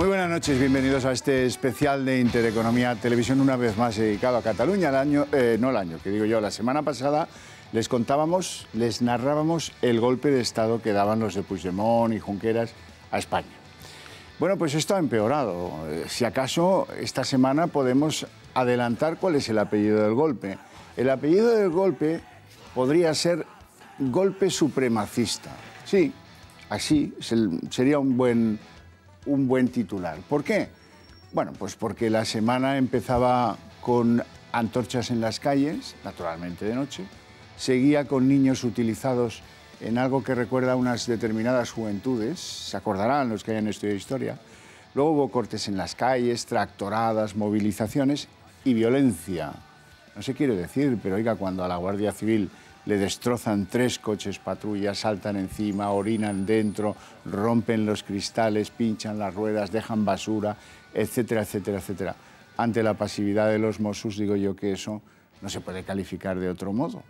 buenas noches, bienvenidos a este especial de Intereconomía Televisión, una vez más dedicado a Cataluña. La semana pasada les contábamos, les narrábamos el golpe de Estado que daban los de Puigdemont y Junqueras a España. Bueno, pues esto ha empeorado. Si acaso esta semana podemos adelantar cuál es el apellido del golpe. El apellido del golpe podría ser golpe supremacista. Sí, así sería un buen titular. ¿Por qué? Bueno, pues porque la semana empezaba con antorchas en las calles, naturalmente de noche, seguía con niños utilizados en algo que recuerda a unas determinadas juventudes, se acordarán los que hayan estudiado historia. Luego hubo cortes en las calles, tractoradas, movilizaciones y violencia. No se quiere decir, pero oiga, cuando a la Guardia Civil le destrozan 3 coches patrulla, saltan encima, orinan dentro, rompen los cristales, pinchan las ruedas, dejan basura, etcétera, etcétera, etcétera. Ante la pasividad de los Mossos, digo yo que eso no se puede calificar de otro modo,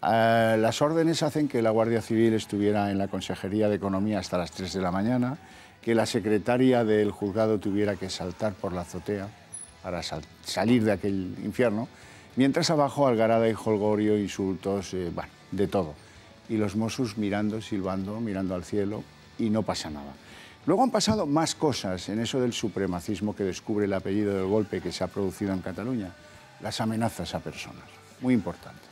Las órdenes hacen que la Guardia Civil estuviera en la Consejería de Economía hasta las 3 de la mañana, que la secretaria del juzgado tuviera que saltar por la azotea para salir de aquel infierno, mientras abajo algarada y jolgorio, insultos, de todo. Y los Mossos mirando, silbando, mirando al cielo y no pasa nada. Luego han pasado más cosas en eso del supremacismo que descubre el apellido del golpe que se ha producido en Cataluña. Las amenazas a personas, muy importante.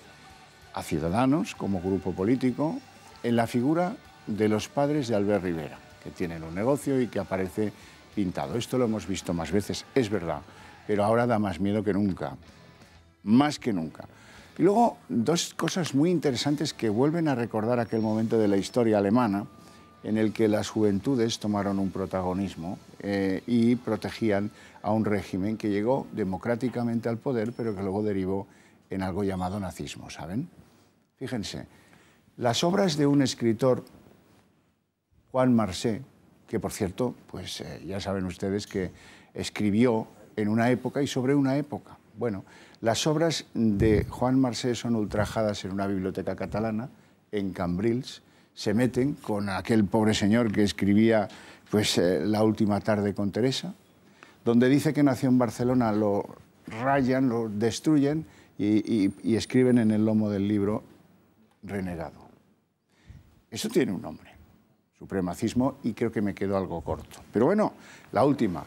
A Ciudadanos como grupo político, en la figura de los padres de Albert Rivera, que tienen un negocio y que aparece pintado. Esto lo hemos visto más veces, es verdad, pero ahora da más miedo que nunca, más que nunca. Y luego, 2 cosas muy interesantes que vuelven a recordar aquel momento de la historia alemana en el que las juventudes tomaron un protagonismo y protegían a un régimen que llegó democráticamente al poder, pero que luego derivó en algo llamado nazismo, ¿saben? Fíjense, las obras de un escritor, Juan Marsé, que por cierto, pues ya saben ustedes que escribió en una época y sobre una época. Bueno, las obras de Juan Marsé son ultrajadas en una biblioteca catalana, en Cambrils, se meten con aquel pobre señor que escribía pues, La última tarde con Teresa, donde dice que nació en Barcelona, lo rayan, lo destruyen y escriben en el lomo del libro renegado. Eso tiene un nombre, supremacismo, y creo que me quedo algo corto. Pero bueno, la última.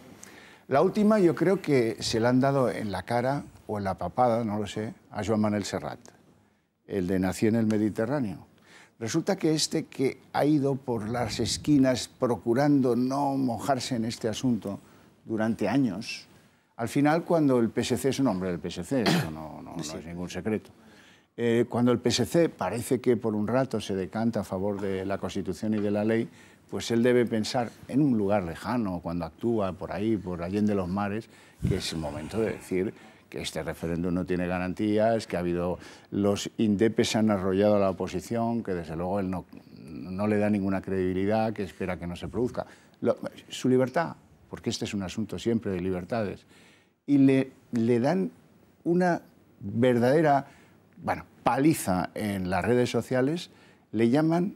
La última yo creo que se la han dado en la cara o en la papada, no lo sé, a Joan Manel Serrat, el de Nació en el Mediterráneo. Resulta que este que ha ido por las esquinas procurando no mojarse en este asunto durante años, al final cuando el PSC es un hombre del PSC, esto no es ningún secreto, cuando el PSC parece que por un rato se decanta a favor de la Constitución y de la ley, pues él debe pensar en un lugar lejano, cuando actúa por ahí, por allende los mares, que es el momento de decir que este referéndum no tiene garantías, que ha habido los indepes han arrollado a la oposición, que desde luego él no le da ninguna credibilidad, que espera que no se produzca. Su libertad, porque este es un asunto siempre de libertades, y le dan una verdadera paliza en las redes sociales, le llaman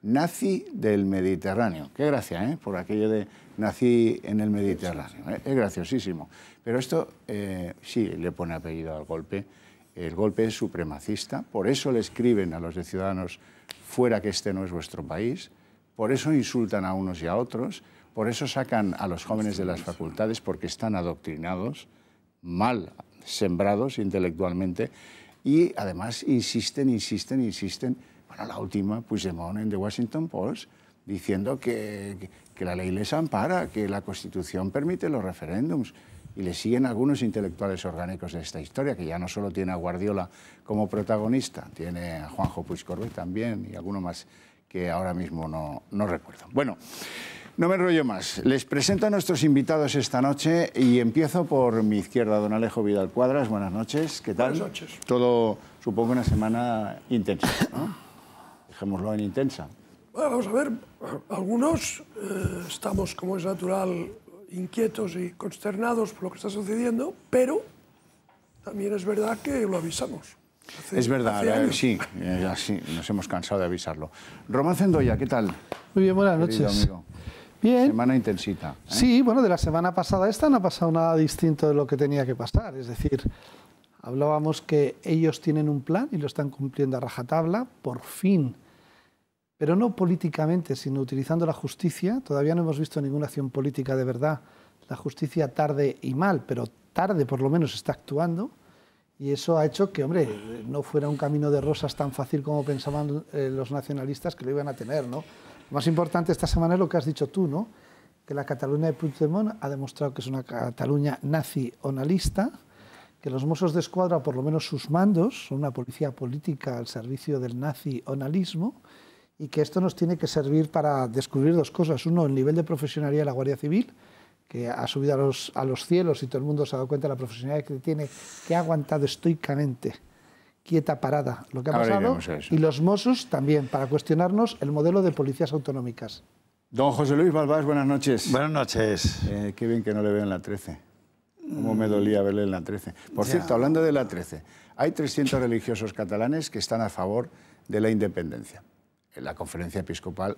nazi del Mediterráneo. Qué gracia, por aquello de nací en el Mediterráneo. Es graciosísimo. Pero esto sí le pone apellido al golpe. El golpe es supremacista. Por eso le escriben a los de Ciudadanos fuera que este no es vuestro país. Por eso insultan a unos y a otros. Por eso sacan a los jóvenes de las facultades porque están adoctrinados, mal sembrados intelectualmente. Y además insisten. Bueno, la última, Puigdemont en The Washington Post, diciendo que la ley les ampara, que la Constitución permite los referéndums. Y le siguen algunos intelectuales orgánicos de esta historia, que ya no solo tiene a Guardiola como protagonista, tiene a Juanjo Puigcorbet también y alguno más que ahora mismo no recuerdo. Bueno, no me enrollo más. Les presento a nuestros invitados esta noche y empiezo por mi izquierda, don Alejo Vidal Cuadras. Buenas noches, ¿qué tal? Buenas noches. Todo, supongo, una semana intensa, ¿no? Dejémoslo en intensa. Bueno, vamos a ver, algunos estamos, como es natural, inquietos y consternados por lo que está sucediendo, pero también es verdad que lo avisamos. Es verdad, sí, así nos hemos cansado de avisarlo. Román Cendoya, ¿qué tal? Muy bien, buenas noches. Amigo. Bien. Semana intensita. Sí, bueno, de la semana pasada a esta no ha pasado nada distinto de lo que tenía que pasar. Es decir, hablábamos que ellos tienen un plan y lo están cumpliendo a rajatabla, por fin. Pero no políticamente, sino utilizando la justicia. Todavía no hemos visto ninguna acción política de verdad. La justicia tarde y mal, pero tarde por lo menos está actuando. Y eso ha hecho que, hombre, no fuera un camino de rosas tan fácil como pensaban los nacionalistas que lo iban a tener, ¿no? Lo más importante esta semana es lo que has dicho tú, ¿no? Que la Cataluña de Puigdemont ha demostrado que es una Cataluña nazi-onalista, que los Mossos de Escuadra, por lo menos sus mandos, son una policía política al servicio del nazi-onalismo, y que esto nos tiene que servir para descubrir dos cosas. Uno, el nivel de profesionalidad de la Guardia Civil, que ha subido a los cielos y todo el mundo se ha dado cuenta de la profesionalidad que tiene, que ha aguantado estoicamente, quieta, parada, lo que ha pasado, y los Mossos también, para cuestionarnos el modelo de policías autonómicas. Don José Luis Balbás, buenas noches. Buenas noches. Qué bien que no le veo en la 13. Cómo me dolía verle en la 13. Por cierto, hablando de la 13, hay 300 religiosos catalanes que están a favor de la independencia. En la conferencia episcopal...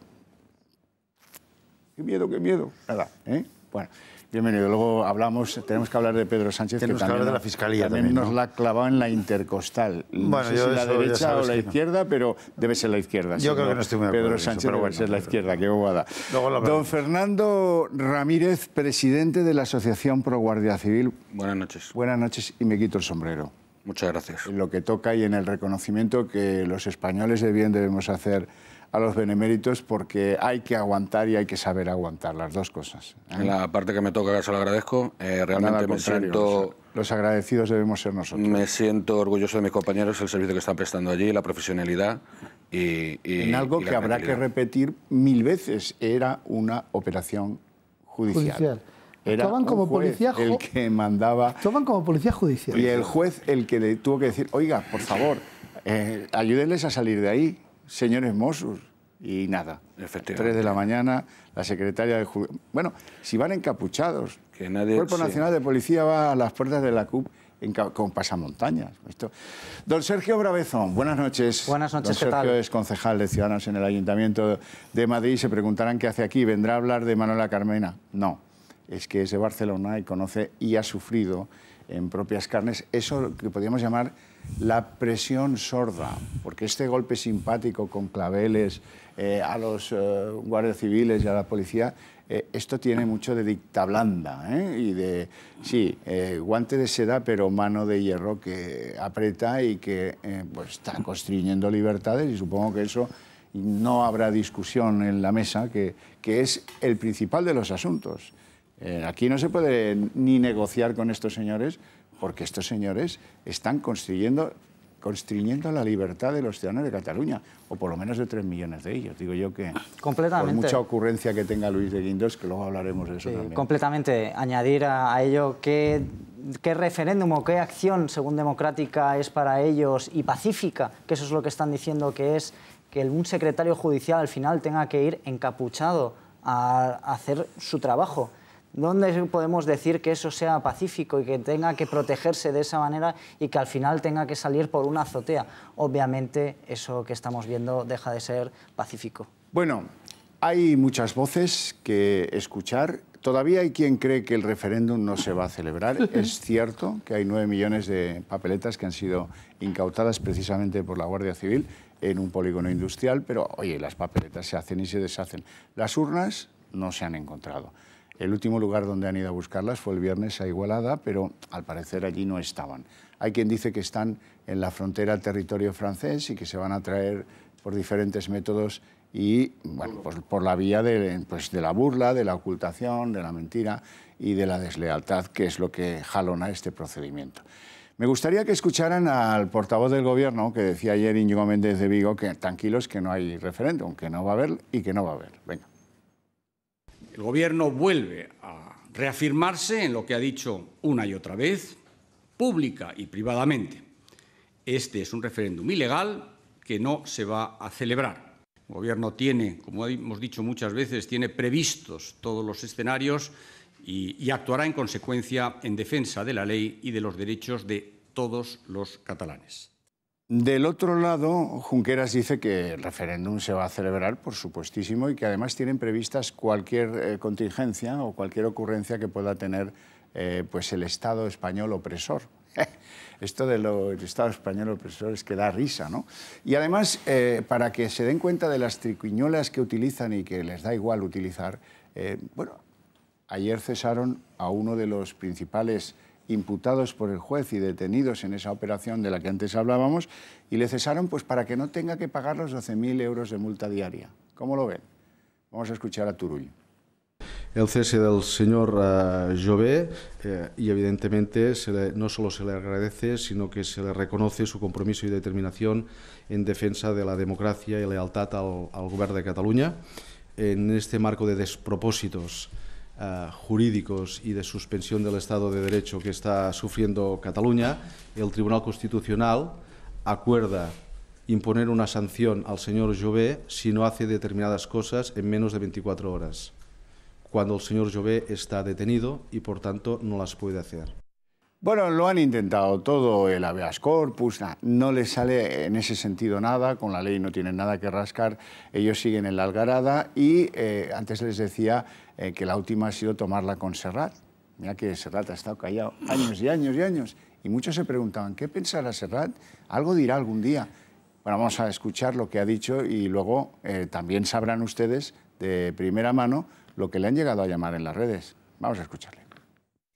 ¡Qué miedo, qué miedo! Nada, ¿eh? Bueno, bienvenido. Luego hablamos, tenemos que hablar de Pedro Sánchez, tenemos que hablar de la Fiscalía también nos la ha clavado en la intercostal. No sé si la derecha o la izquierda, pero debe ser la izquierda. Yo creo que no estoy muy de acuerdo. Pedro Sánchez debe ser la izquierda, qué bobada. Don Fernando Ramírez, presidente de la Asociación Pro Guardia Civil. Buenas noches. Buenas noches y me quito el sombrero. Muchas gracias. En lo que toca y en el reconocimiento que los españoles de bien debemos hacer a los beneméritos, porque hay que aguantar y hay que saber aguantar las dos cosas. En la parte que me toca, que se lo agradezco, realmente me siento... Los agradecidos debemos ser nosotros. Me siento orgulloso de mis compañeros, el servicio que están prestando allí, la profesionalidad en algo que habrá que repetir 1000 veces, era una operación judicial. Era Actuaban como policía el que mandaba... Actuaban como policía judicial. Y el juez el que le tuvo que decir, oiga, por favor, ayúdenles a salir de ahí, señores Mossos. Y nada, 3 de la mañana, la secretaria de... Bueno, si van encapuchados, que nadie, el Cuerpo Nacional de Policía va a las puertas de la CUP con pasamontañas. Don Sergio Bravezón, buenas noches. Buenas noches, Don Sergio es concejal de Ciudadanos en el Ayuntamiento de Madrid. Se preguntarán qué hace aquí. ¿Vendrá a hablar de Manuela Carmena? No, es que es de Barcelona y conoce y ha sufrido en propias carnes eso que podríamos llamar la presión sorda, porque este golpe simpático con claveles a los guardias civiles y a la policía, esto tiene mucho de dicta blanda, y de, sí, guante de seda, pero mano de hierro que aprieta y que pues está constriñendo libertades, y supongo que eso no habrá discusión en la mesa, que es el principal de los asuntos. Aquí no se puede ni negociar con estos señores, porque estos señores están constriñendo la libertad de los ciudadanos de Cataluña, o por lo menos de 3 millones de ellos. Digo yo que, completamente, por mucha ocurrencia que tenga Luis de Guindos, que luego hablaremos de eso también. Completamente. Añadir a ello qué referéndum o qué acción, según democrática, es para ellos y pacífica, que eso es lo que están diciendo que es, que un secretario judicial al final tenga que ir encapuchado a hacer su trabajo. ¿Dónde podemos decir que eso sea pacífico y que tenga que protegerse de esa manera y que al final tenga que salir por una azotea? Obviamente eso que estamos viendo deja de ser pacífico. Bueno, hay muchas voces que escuchar. Todavía hay quien cree que el referéndum no se va a celebrar. Es cierto que hay 9 millones de papeletas que han sido incautadas precisamente por la Guardia Civil en un polígono industrial, pero oye, las papeletas se hacen y se deshacen. Las urnas no se han encontrado. El último lugar donde han ido a buscarlas fue el viernes a Igualada, pero al parecer allí no estaban. Hay quien dice que están en la frontera al territorio francés y que se van a traer por diferentes métodos y, bueno, pues por la vía de la burla, de la ocultación, de la mentira y de la deslealtad, que es lo que jalona este procedimiento. Me gustaría que escucharan al portavoz del Gobierno, que decía ayer Íñigo Méndez de Vigo, que tranquilos, que no hay referéndum, que no va a haber y que no va a haber. Venga. El Gobierno vuelve a reafirmarse en lo que ha dicho una y otra vez, pública y privadamente. Este es un referéndum ilegal que no se va a celebrar. El Gobierno tiene, como hemos dicho muchas veces, tiene previstos todos los escenarios y actuará en consecuencia en defensa de la ley y de los derechos de todos los catalanes. Del otro lado, Junqueras dice que el referéndum se va a celebrar, por supuestísimo, y que además tienen previstas cualquier contingencia o cualquier ocurrencia que pueda tener pues el Estado español opresor. Esto del Estado español opresor es que da risa, ¿no? Y además, para que se den cuenta de las triquiñuelas que utilizan y que les da igual utilizar, bueno, ayer cesaron a uno de los principales imputados por el juez y detenidos en esa operación de la que antes hablábamos, y le cesaron pues para que no tenga que pagar los 12.000 euros de multa diaria. ¿Cómo lo ven? Vamos a escuchar a Turull. El cese del señor Jové y evidentemente no solo se le agradece, sino que se le reconoce su compromiso y determinación en defensa de la democracia y lealtad al Gobierno de Cataluña. En este marco de despropósitos jurídicos y de suspensión del Estado de Derecho que está sufriendo Cataluña, el Tribunal Constitucional acuerda imponer una sanción al señor Jové si no hace determinadas cosas en menos de 24 horas, cuando el señor Jové está detenido y, por tanto, no las puede hacer. Bueno, lo han intentado todo, el habeas corpus, no les sale en ese sentido nada, con la ley no tienen nada que rascar, ellos siguen en la algarada y antes les decía que la última ha sido tomarla con Serrat. Mira que Serrat ha estado callado años y años y años y muchos se preguntaban, ¿qué pensará Serrat? ¿Algo dirá algún día? Bueno, vamos a escuchar lo que ha dicho y luego también sabrán ustedes de primera mano lo que le han llegado a llamar en las redes. Vamos a escucharle.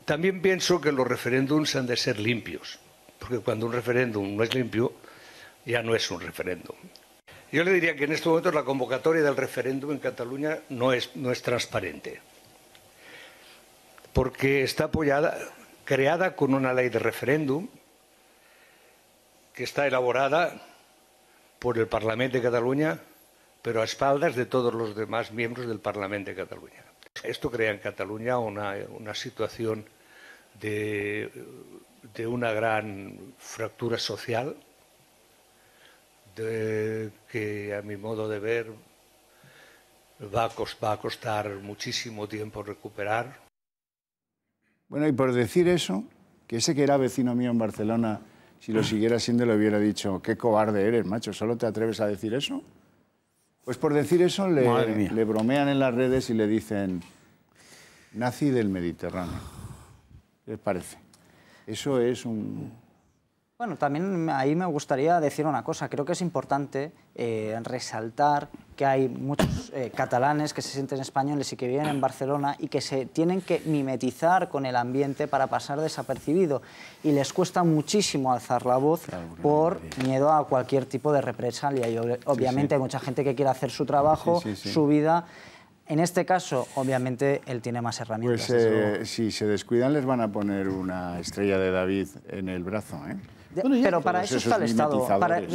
También pienso que los referéndums han de ser limpios, porque cuando un referéndum no es limpio, ya no es un referéndum. Yo le diría que en estos momentos la convocatoria del referéndum en Cataluña no es transparente, porque está creada con una ley de referéndum que está elaborada por el Parlamento de Cataluña, pero a espaldas de todos los demás miembros del Parlamento de Cataluña. Esto crea en Cataluña una situación de una gran fractura social, que a mi modo de ver va a costar muchísimo tiempo recuperar. Bueno, y por decir eso, que ese que era vecino mío en Barcelona, si lo siguiera siendo le hubiera dicho, qué cobarde eres, macho, ¿solo te atreves a decir eso? Pues por decir eso le bromean en las redes y le dicen nazi del Mediterráneo. ¿Qué les parece? Eso es un... Bueno, también ahí me gustaría decir una cosa. Creo que es importante resaltar que hay muchos catalanes que se sienten españoles y que viven en Barcelona y que se tienen que mimetizar con el ambiente para pasar desapercibido. Y les cuesta muchísimo alzar la voz por miedo a cualquier tipo de represalia. Y obviamente hay mucha gente que quiere hacer su trabajo, su vida. En este caso, obviamente, él tiene más herramientas. Pues si se descuidan les van a poner una estrella de David en el brazo, ¿eh? Pero para eso está el Estado.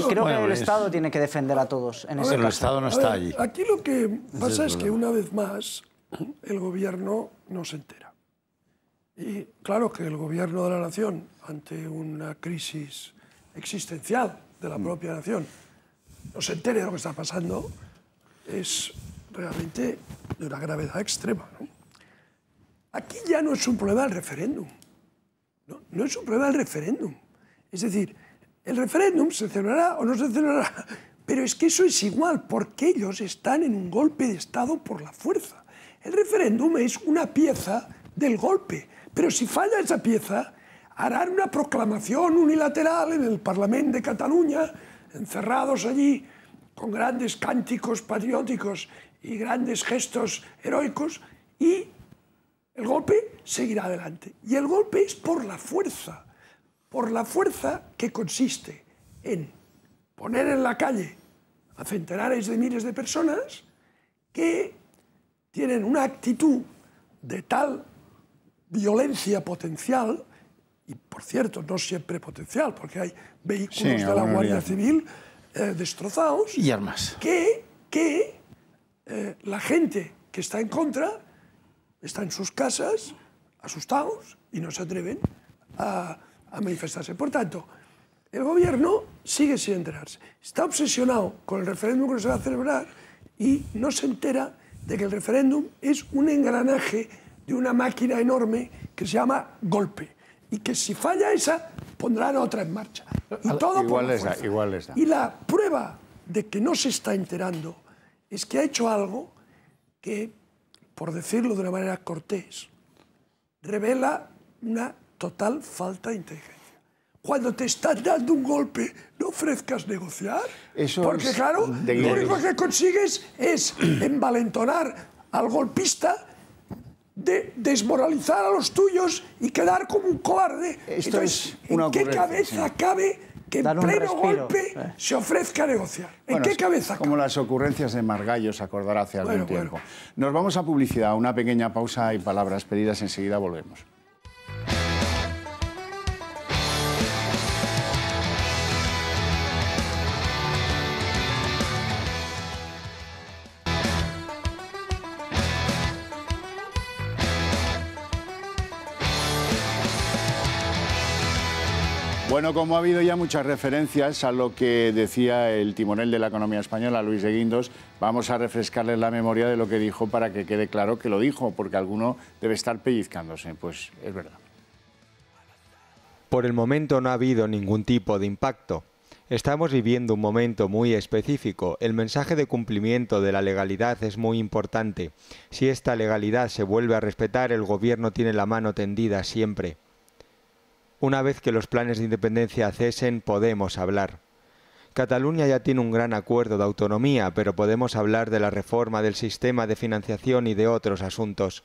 Creo que el Estado tiene que defender a todos en ese caso. Pero el Estado no está allí. Aquí lo que pasa es que una vez más el gobierno no se entera. Y claro que el gobierno de la nación, ante una crisis existencial de la propia nación, no se entere de lo que está pasando, es realmente de una gravedad extrema, ¿no? Aquí ya no es un problema del referéndum. No es un problema del referéndum. Es decir, el referéndum se celebrará o no se celebrará, pero es que eso es igual, porque ellos están en un golpe de Estado por la fuerza. El referéndum es una pieza del golpe, pero si falla esa pieza, harán una proclamación unilateral en el Parlamento de Cataluña, encerrados allí, con grandes cánticos patrióticos y grandes gestos heroicos, y el golpe seguirá adelante. Y el golpe es por la fuerza que consiste en poner en la calle a centenares de miles de personas que tienen una actitud de tal violencia potencial, y por cierto, no siempre potencial, porque hay vehículos de la Guardia Civil destrozados, y armas, que la gente que está en contra está en sus casas, asustados, y no se atreven a manifestarse. Por tanto, el gobierno sigue sin enterarse. Está obsesionado con el referéndum que se va a celebrar y no se entera de que el referéndum es un engranaje de una máquina enorme que se llama golpe. Y que si falla esa, pondrán otra en marcha. Y todo igual por la les da, fuerza. igual les da. Y la prueba de que no se está enterando es que ha hecho algo que, por decirlo de una manera cortés, revela una total falta de inteligencia. Cuando te están dando un golpe, no ofrezcas negociar, Eso porque es claro, de lo único guerra. que consigues es envalentonar al golpista, desmoralizar a los tuyos y quedar como un cobarde. Esto Entonces, es una ¿en qué ocurrencia, cabeza sí. cabe que en Dar un pleno respiro. golpe se ofrezca a negociar? ¿En Bueno, qué es cabeza como cabe? las ocurrencias de Margallo, se acordará hace algún Bueno, tiempo. bueno. Nos vamos a publicidad, una pequeña pausa y palabras pedidas, enseguida volvemos. Bueno, como ha habido ya muchas referencias a lo que decía el timonel de la economía española, Luis de Guindos, vamos a refrescarles la memoria de lo que dijo para que quede claro que lo dijo, porque alguno debe estar pellizcándose. Pues es verdad. Por el momento no ha habido ningún tipo de impacto. Estamos viviendo un momento muy específico. El mensaje de cumplimiento de la legalidad es muy importante. Si esta legalidad se vuelve a respetar, el gobierno tiene la mano tendida siempre. Una vez que los planes de independencia cesen, podemos hablar. Cataluña ya tiene un gran acuerdo de autonomía, pero podemos hablar de la reforma del sistema de financiación y de otros asuntos.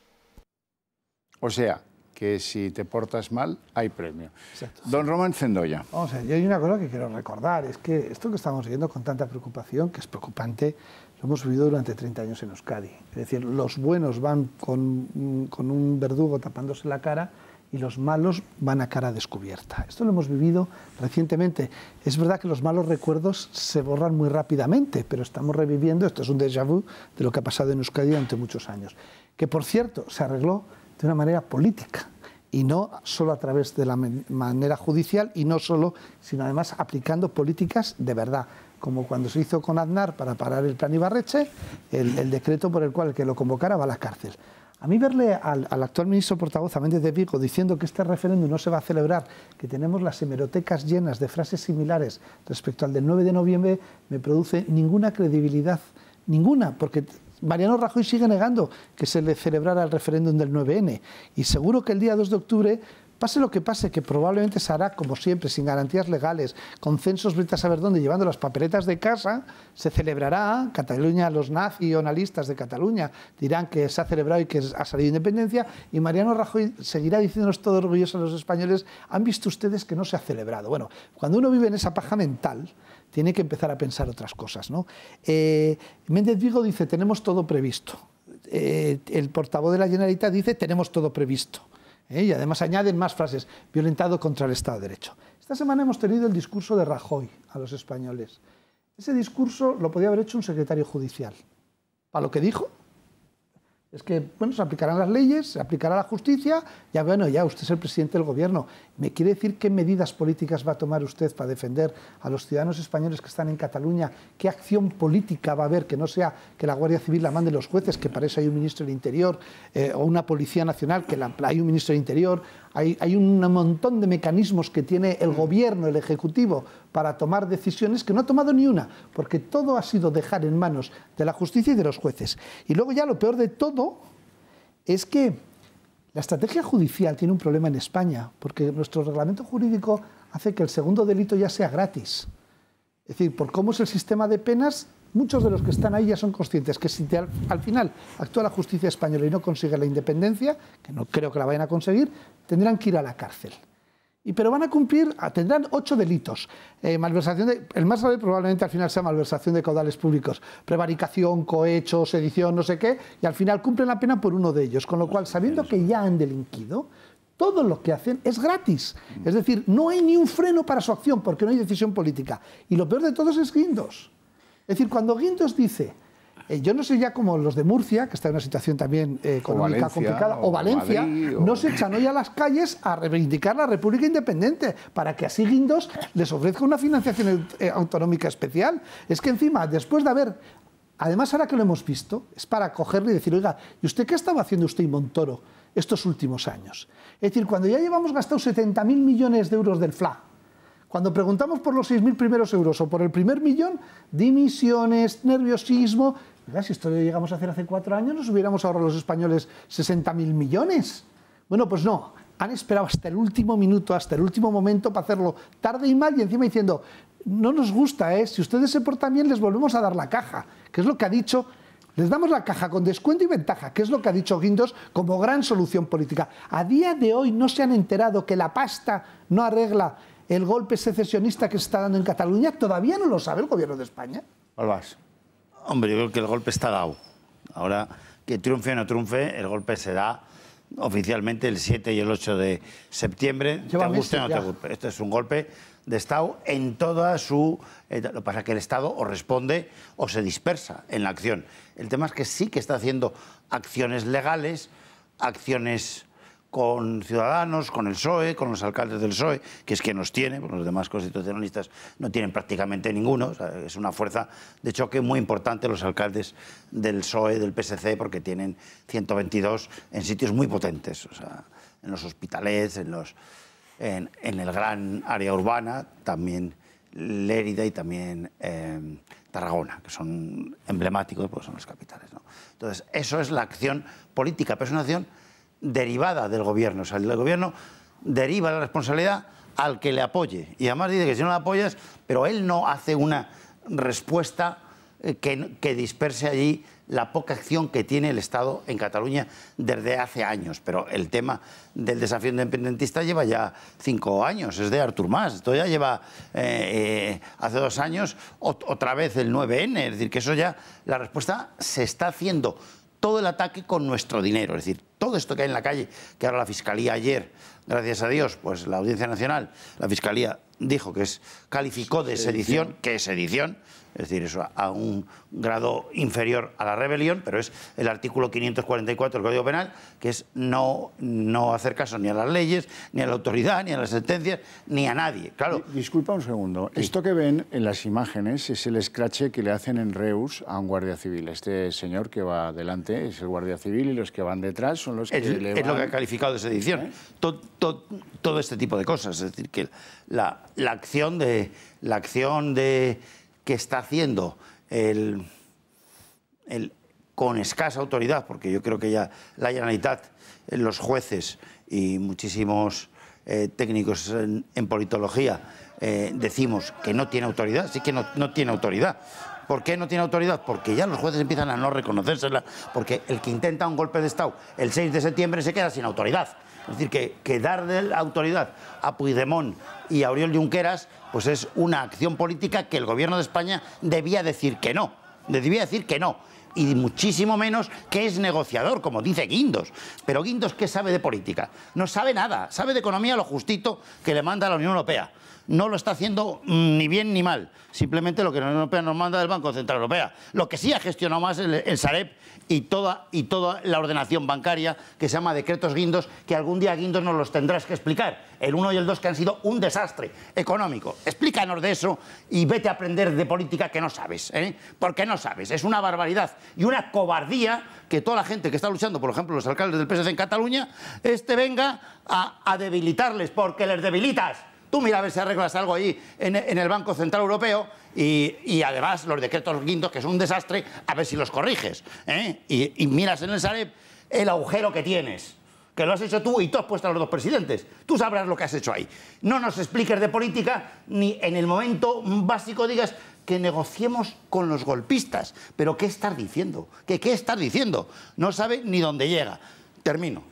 O sea, que si te portas mal, hay premio. Exacto. Don Román Cendoya. Vamos a ver, yo hay una cosa que quiero recordar, es que esto que estamos viendo con tanta preocupación, que es preocupante, lo hemos vivido durante 30 años en Euskadi. Es decir, los buenos van con un verdugo tapándose la cara y los malos van a cara descubierta. Esto lo hemos vivido recientemente. Es verdad que los malos recuerdos se borran muy rápidamente, pero estamos reviviendo, esto es un déjà vu de lo que ha pasado en Euskadi durante muchos años. Que, por cierto, se arregló de una manera política y no solo a través de la manera judicial y no solo, sino además aplicando políticas de verdad, como cuando se hizo con Aznar para parar el plan Ibarretxe, el decreto por el cual el que lo convocara va a la cárcel. A mí verle al actual ministro portavoz, a Méndez de Vigo, diciendo que este referéndum no se va a celebrar, que tenemos las hemerotecas llenas de frases similares respecto al del 9 de noviembre, me produce ninguna credibilidad, ninguna, porque Mariano Rajoy sigue negando que se le celebrara el referéndum del 9N. Y seguro que el día 2 de octubre, pase lo que pase, que probablemente se hará, como siempre, sin garantías legales, con censos, vete a saber dónde, llevando las papeletas de casa, se celebrará. Cataluña, los nacionalistas de Cataluña dirán que se ha celebrado y que ha salido independencia, y Mariano Rajoy seguirá diciéndonos todo orgulloso a los españoles, han visto ustedes que no se ha celebrado. Bueno, cuando uno vive en esa paja mental, tiene que empezar a pensar otras cosas, ¿no? Méndez Vigo dice, tenemos todo previsto. El portavoz de la Generalitat dice, tenemos todo previsto. Y además añaden más frases, violentado contra el Estado de Derecho. Esta semana hemos tenido el discurso de Rajoy a los españoles. Ese discurso lo podía haber hecho un secretario judicial. Para lo que dijo, es que, bueno, se aplicarán las leyes, se aplicará la justicia, ya bueno, ya usted es el presidente del gobierno. ¿Me quiere decir qué medidas políticas va a tomar usted para defender a los ciudadanos españoles que están en Cataluña? ¿Qué acción política va a haber que no sea que la Guardia Civil la manden los jueces, que para eso hay un ministro del Interior, o una Policía Nacional, que hay un ministro del Interior? Hay un montón de mecanismos que tiene el gobierno, el Ejecutivo, para tomar decisiones que no ha tomado ni una, porque todo ha sido dejar en manos de la justicia y de los jueces. Y luego ya lo peor de todo es que la estrategia judicial tiene un problema en España, porque nuestro reglamento jurídico hace que el segundo delito ya sea gratis. Es decir, por cómo es el sistema de penas, muchos de los que están ahí ya son conscientes que si al final actúa la justicia española y no consigue la independencia, que no creo que la vayan a conseguir, tendrán que ir a la cárcel. Pero van a cumplir, tendrán 8 delitos. Malversación el más grave probablemente al final sea malversación de caudales públicos, prevaricación, cohecho, sedición, no sé qué, y al final cumplen la pena por uno de ellos. Con lo cual, sabiendo que ya han delinquido, todo lo que hacen es gratis. Es decir, no hay ni un freno para su acción porque no hay decisión política. Y lo peor de todos es Guindos. Es decir, cuando Guindos dice, yo no sé ya como los de Murcia, que está en una situación también económica complicada, o Valencia, Madrid, no se echan hoy a las calles a reivindicar la República Independiente, para que así Guindos les ofrezca una financiación autonómica especial. Es que encima, después de haber, además ahora que lo hemos visto, es para cogerle y decir, oiga, ¿y usted qué estaba haciendo usted y Montoro estos últimos años? Es decir, cuando ya llevamos gastado 70.000 millones de euros del FLA, Cuando preguntamos por los 6.000 primeros euros o por el primer millón, dimisiones, nerviosismo. Oiga, si esto lo llegamos a hacer hace 4 años, nos hubiéramos ahorrado los españoles 60.000 millones. Bueno, pues no. Han esperado hasta el último minuto, hasta el último momento para hacerlo tarde y mal y encima diciendo, no nos gusta, si ustedes se portan bien les volvemos a dar la caja, que es lo que ha dicho, les damos la caja con descuento y ventaja, que es lo que ha dicho Guindos como gran solución política. A día de hoy no se han enterado que la pasta no arregla el golpe secesionista que se está dando en Cataluña, todavía no lo sabe el gobierno de España. Albás. Hombre, yo creo que el golpe está dado. Ahora, que triunfe o no triunfe, el golpe se da oficialmente el 7 y el 8 de septiembre. Lleva te guste o no meses te guste. Este es un golpe de Estado en toda su... Lo que pasa es que el Estado o responde o se dispersa en la acción. El tema es que sí que está haciendo acciones legales, acciones con ciudadanos, con el PSOE, con los alcaldes del PSOE, que es quien nos tiene, porque los demás constitucionalistas no tienen prácticamente ninguno. O sea, es una fuerza de choque muy importante los alcaldes del PSOE, del PSC, porque tienen 122 en sitios muy potentes, o sea, en los Hospitales, en el gran área urbana, también Lérida y también Tarragona, que son emblemáticos, pues son las capitales, ¿no? Entonces, eso es la acción política, pero es una acción derivada del gobierno. O sea, el gobierno deriva la responsabilidad al que le apoye. Y además dice que si no le apoyas, pero él no hace una respuesta que disperse allí la poca acción que tiene el Estado en Cataluña desde hace años. Pero el tema del desafío independentista lleva ya 5 años, es de Artur Mas. Esto ya lleva, hace 2 años, otra vez el 9N. Es decir, que eso ya, la respuesta se está haciendo todo el ataque con nuestro dinero. Es decir, todo esto que hay en la calle, que ahora la Fiscalía ayer, gracias a Dios, pues la Audiencia Nacional, la Fiscalía dijo que calificó de sedición, que es sedición, es decir, eso a un grado inferior a la rebelión, pero es el artículo 544 del Código Penal, que es no hacer caso ni a las leyes, ni a la autoridad, ni a las sentencias, ni a nadie. Claro. Disculpa un segundo. Sí. Esto que ven en las imágenes es el escrache que le hacen en Reus a un guardia civil. Este señor que va delante es el guardia civil y los que van detrás son los que le van... Es lo que ha calificado de sedición. Todo este tipo de cosas. Es decir, que la acción que está haciendo con escasa autoridad, porque yo creo que ya la Generalitat, los jueces y muchísimos técnicos en politología decimos que no tiene autoridad, sí que no tiene autoridad. ¿Por qué no tiene autoridad? Porque ya los jueces empiezan a no reconocérsela, porque el que intenta un golpe de Estado el 6 de septiembre se queda sin autoridad. Es decir, que dar autoridad a Puigdemont y a Oriol Junqueras pues es una acción política que el gobierno de España debía decir que no. Debía decir que no. Y muchísimo menos que es negociador, como dice Guindos. Pero Guindos, ¿qué sabe de política? No sabe nada. Sabe de economía lo justito que le manda la Unión Europea. No lo está haciendo ni bien ni mal. Simplemente lo que la Unión Europea nos manda del Banco Central Europeo. Lo que sí ha gestionado más el Sareb y toda la ordenación bancaria que se llama decretos Guindos, que algún día Guindos nos los tendrás que explicar. El 1 y el 2 que han sido un desastre económico. Explícanos de eso y vete a aprender de política que no sabes, porque no sabes. Es una barbaridad y una cobardía que toda la gente que está luchando, por ejemplo, los alcaldes del PSC en Cataluña, venga a debilitarles, porque les debilitas. Tú mira a ver si arreglas algo ahí en el Banco Central Europeo y además los decretos Guindos, que son un desastre, a ver si los corriges. Y miras en el Sareb el agujero que tienes, que lo has hecho tú y tú has puesto a los 2 presidentes. Tú sabrás lo que has hecho ahí. No nos expliques de política ni en el momento básico digas que negociemos con los golpistas. ¿Pero qué estás diciendo? ¿Qué estás diciendo? No sabe ni dónde llega. Termino.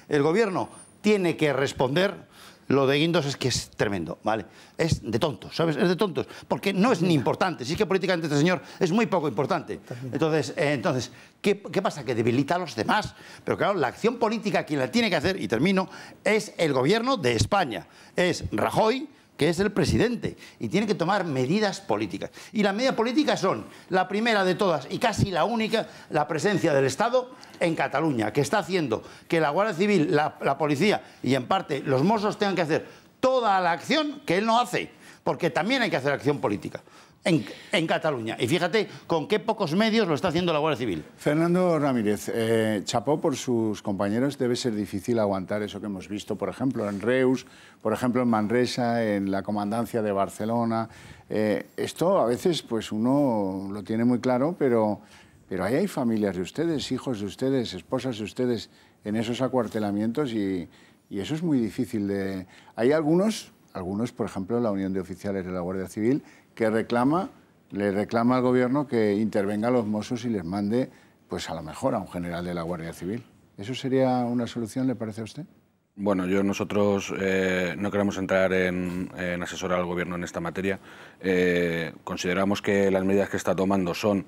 El gobierno tiene que responder. Lo de Guindos es que es tremendo, ¿vale? Es de tontos, ¿sabes? Es de tontos, porque no es ni importante. Si es que políticamente este señor es muy poco importante. Entonces ¿qué pasa? Que debilita a los demás. Pero claro, la acción política quien la tiene que hacer, y termino, es el gobierno de España. Es Rajoy, que es el presidente, y tiene que tomar medidas políticas. Y las medidas políticas son, la primera de todas, y casi la única, la presencia del Estado en Cataluña, que está haciendo que la Guardia Civil, la policía y en parte los Mossos tengan que hacer toda la acción que él no hace, porque también hay que hacer acción política. en Cataluña. Y fíjate con qué pocos medios lo está haciendo la Guardia Civil. Fernando Ramírez, chapó por sus compañeros. Debe ser difícil aguantar eso que hemos visto, por ejemplo, en Reus, por ejemplo, en Manresa, en la comandancia de Barcelona. Esto a veces pues uno lo tiene muy claro, pero ahí hay familias de ustedes, hijos de ustedes, esposas de ustedes en esos acuartelamientos y eso es muy difícil de... Hay algunos, por ejemplo, la Unión de Oficiales de la Guardia Civil, que le reclama al gobierno que intervenga a los Mossos y les mande, pues a lo mejor a un general de la Guardia Civil. ¿Eso sería una solución, le parece a usted? Bueno, nosotros no queremos entrar en asesorar al Gobierno en esta materia. Consideramos que las medidas que está tomando son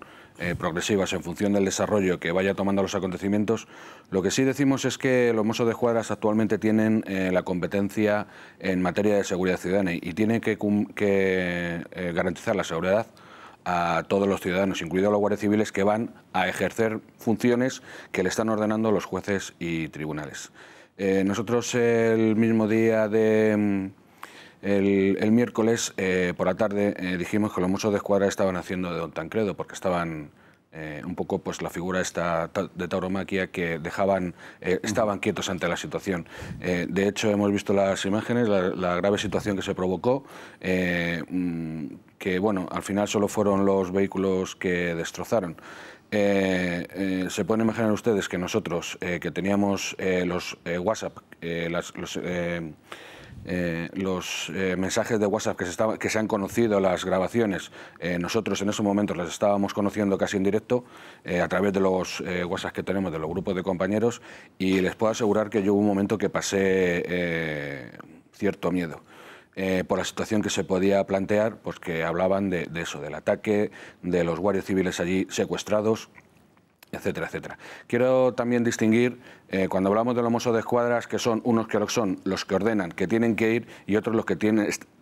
progresivas en función del desarrollo que vaya tomando los acontecimientos. Lo que sí decimos es que los Mossos de Escuadra actualmente tienen la competencia en materia de seguridad ciudadana y tienen que garantizar la seguridad a todos los ciudadanos, incluidos los guardias civiles que van a ejercer funciones que le están ordenando los jueces y tribunales. Nosotros el mismo día el miércoles por la tarde dijimos que los Mossos de Escuadra estaban haciendo de Don Tancredo porque estaban un poco pues la figura esta de tauromaquia que dejaban estaban quietos ante la situación. De hecho hemos visto las imágenes, la grave situación que se provocó, que bueno, al final solo fueron los vehículos que destrozaron. Se pueden imaginar ustedes que nosotros, que teníamos los WhatsApp, los mensajes de WhatsApp que se han conocido, las grabaciones, nosotros en esos momentos las estábamos conociendo casi en directo a través de los WhatsApp que tenemos de los grupos de compañeros, y les puedo asegurar que yo hubo un momento que pasé cierto miedo. Por la situación que se podía plantear, pues que hablaban de eso, del ataque, de los guardias civiles allí secuestrados, etcétera, etcétera. Quiero también distinguir, cuando hablamos de los Mossos de Escuadra, que son unos que son los que ordenan, que tienen que ir, y otros los que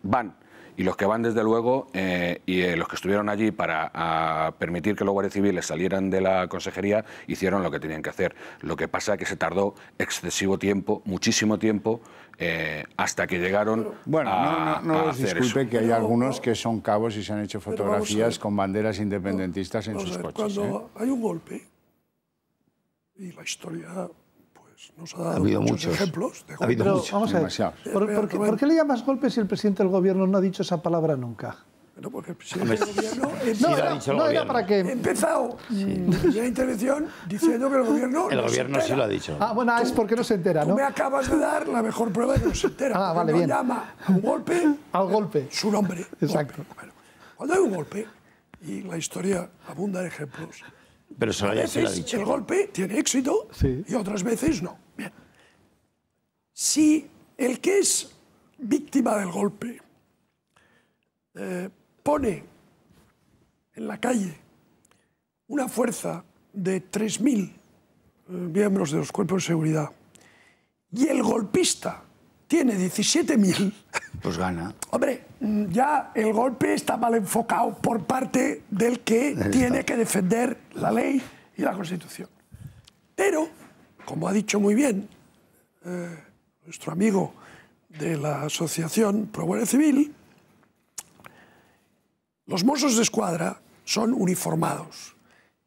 van. Y los que van, desde luego, y los que estuvieron allí para permitir que los guardias civiles salieran de la consejería, hicieron lo que tenían que hacer. Lo que pasa es que se tardó excesivo tiempo, muchísimo tiempo, hasta que llegaron no hacer disculpe eso. Que hay algunos que son cabos y se han hecho fotografías con banderas independentistas en sus coches. Cuando hay un golpe, y la historia nos ha dado habido muchos ejemplos de golpes. Pero vamos a ver, ¿por qué le llamas golpe si el presidente del gobierno no ha dicho esa palabra nunca? Bueno, porque el presidente del gobierno era para que... He empezado la intervención diciendo que el gobierno El gobierno sí lo ha dicho. Ah, bueno, es porque no se entera, ¿no? Tú me acabas de dar la mejor prueba de que no se entera. Vale, no bien. llama a un golpe al golpe su nombre. Exacto. Bueno, cuando hay un golpe, y la historia abunda en ejemplos, pero a veces el golpe tiene éxito y otras veces no. Bien. Si el que es víctima del golpe pone en la calle una fuerza de 3.000 miembros de los cuerpos de seguridad y el golpista tiene 17.000... Pues gana. Hombre, ya el golpe está mal enfocado por parte del que tiene que defender la ley y la Constitución. Pero, como ha dicho muy bien nuestro amigo de la Asociación Pro Guardia Civil, los Mossos de Escuadra son uniformados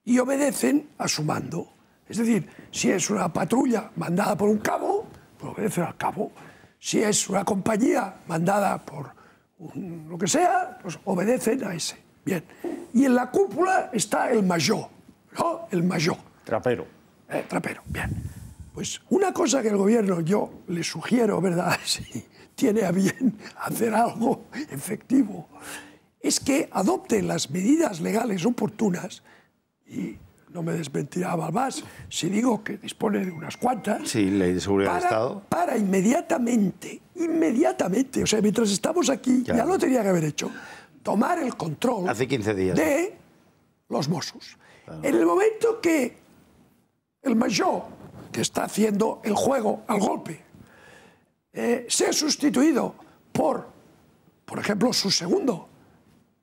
y obedecen a su mando. Es decir, si es una patrulla mandada por un cabo, pues obedecen al cabo. Si es una compañía mandada por lo que sea, pues obedecen a ese. Bien. Y en la cúpula está el mayor, ¿no? El mayor. Trapero. Trapero, bien. Pues una cosa que el gobierno, yo le sugiero, ¿verdad?, si tiene a bien hacer algo efectivo, es que adopten las medidas legales oportunas, y no me desmentirá Balbás si digo que dispone de unas cuantas. Sí, ley de seguridad del Estado. Para inmediatamente, o sea, mientras estamos aquí, ya lo tenía que haber hecho, tomar el control hace 15 días de los Mossos. Claro. En el momento que el mayor, que está haciendo el juego al golpe, sea sustituido por ejemplo, su segundo,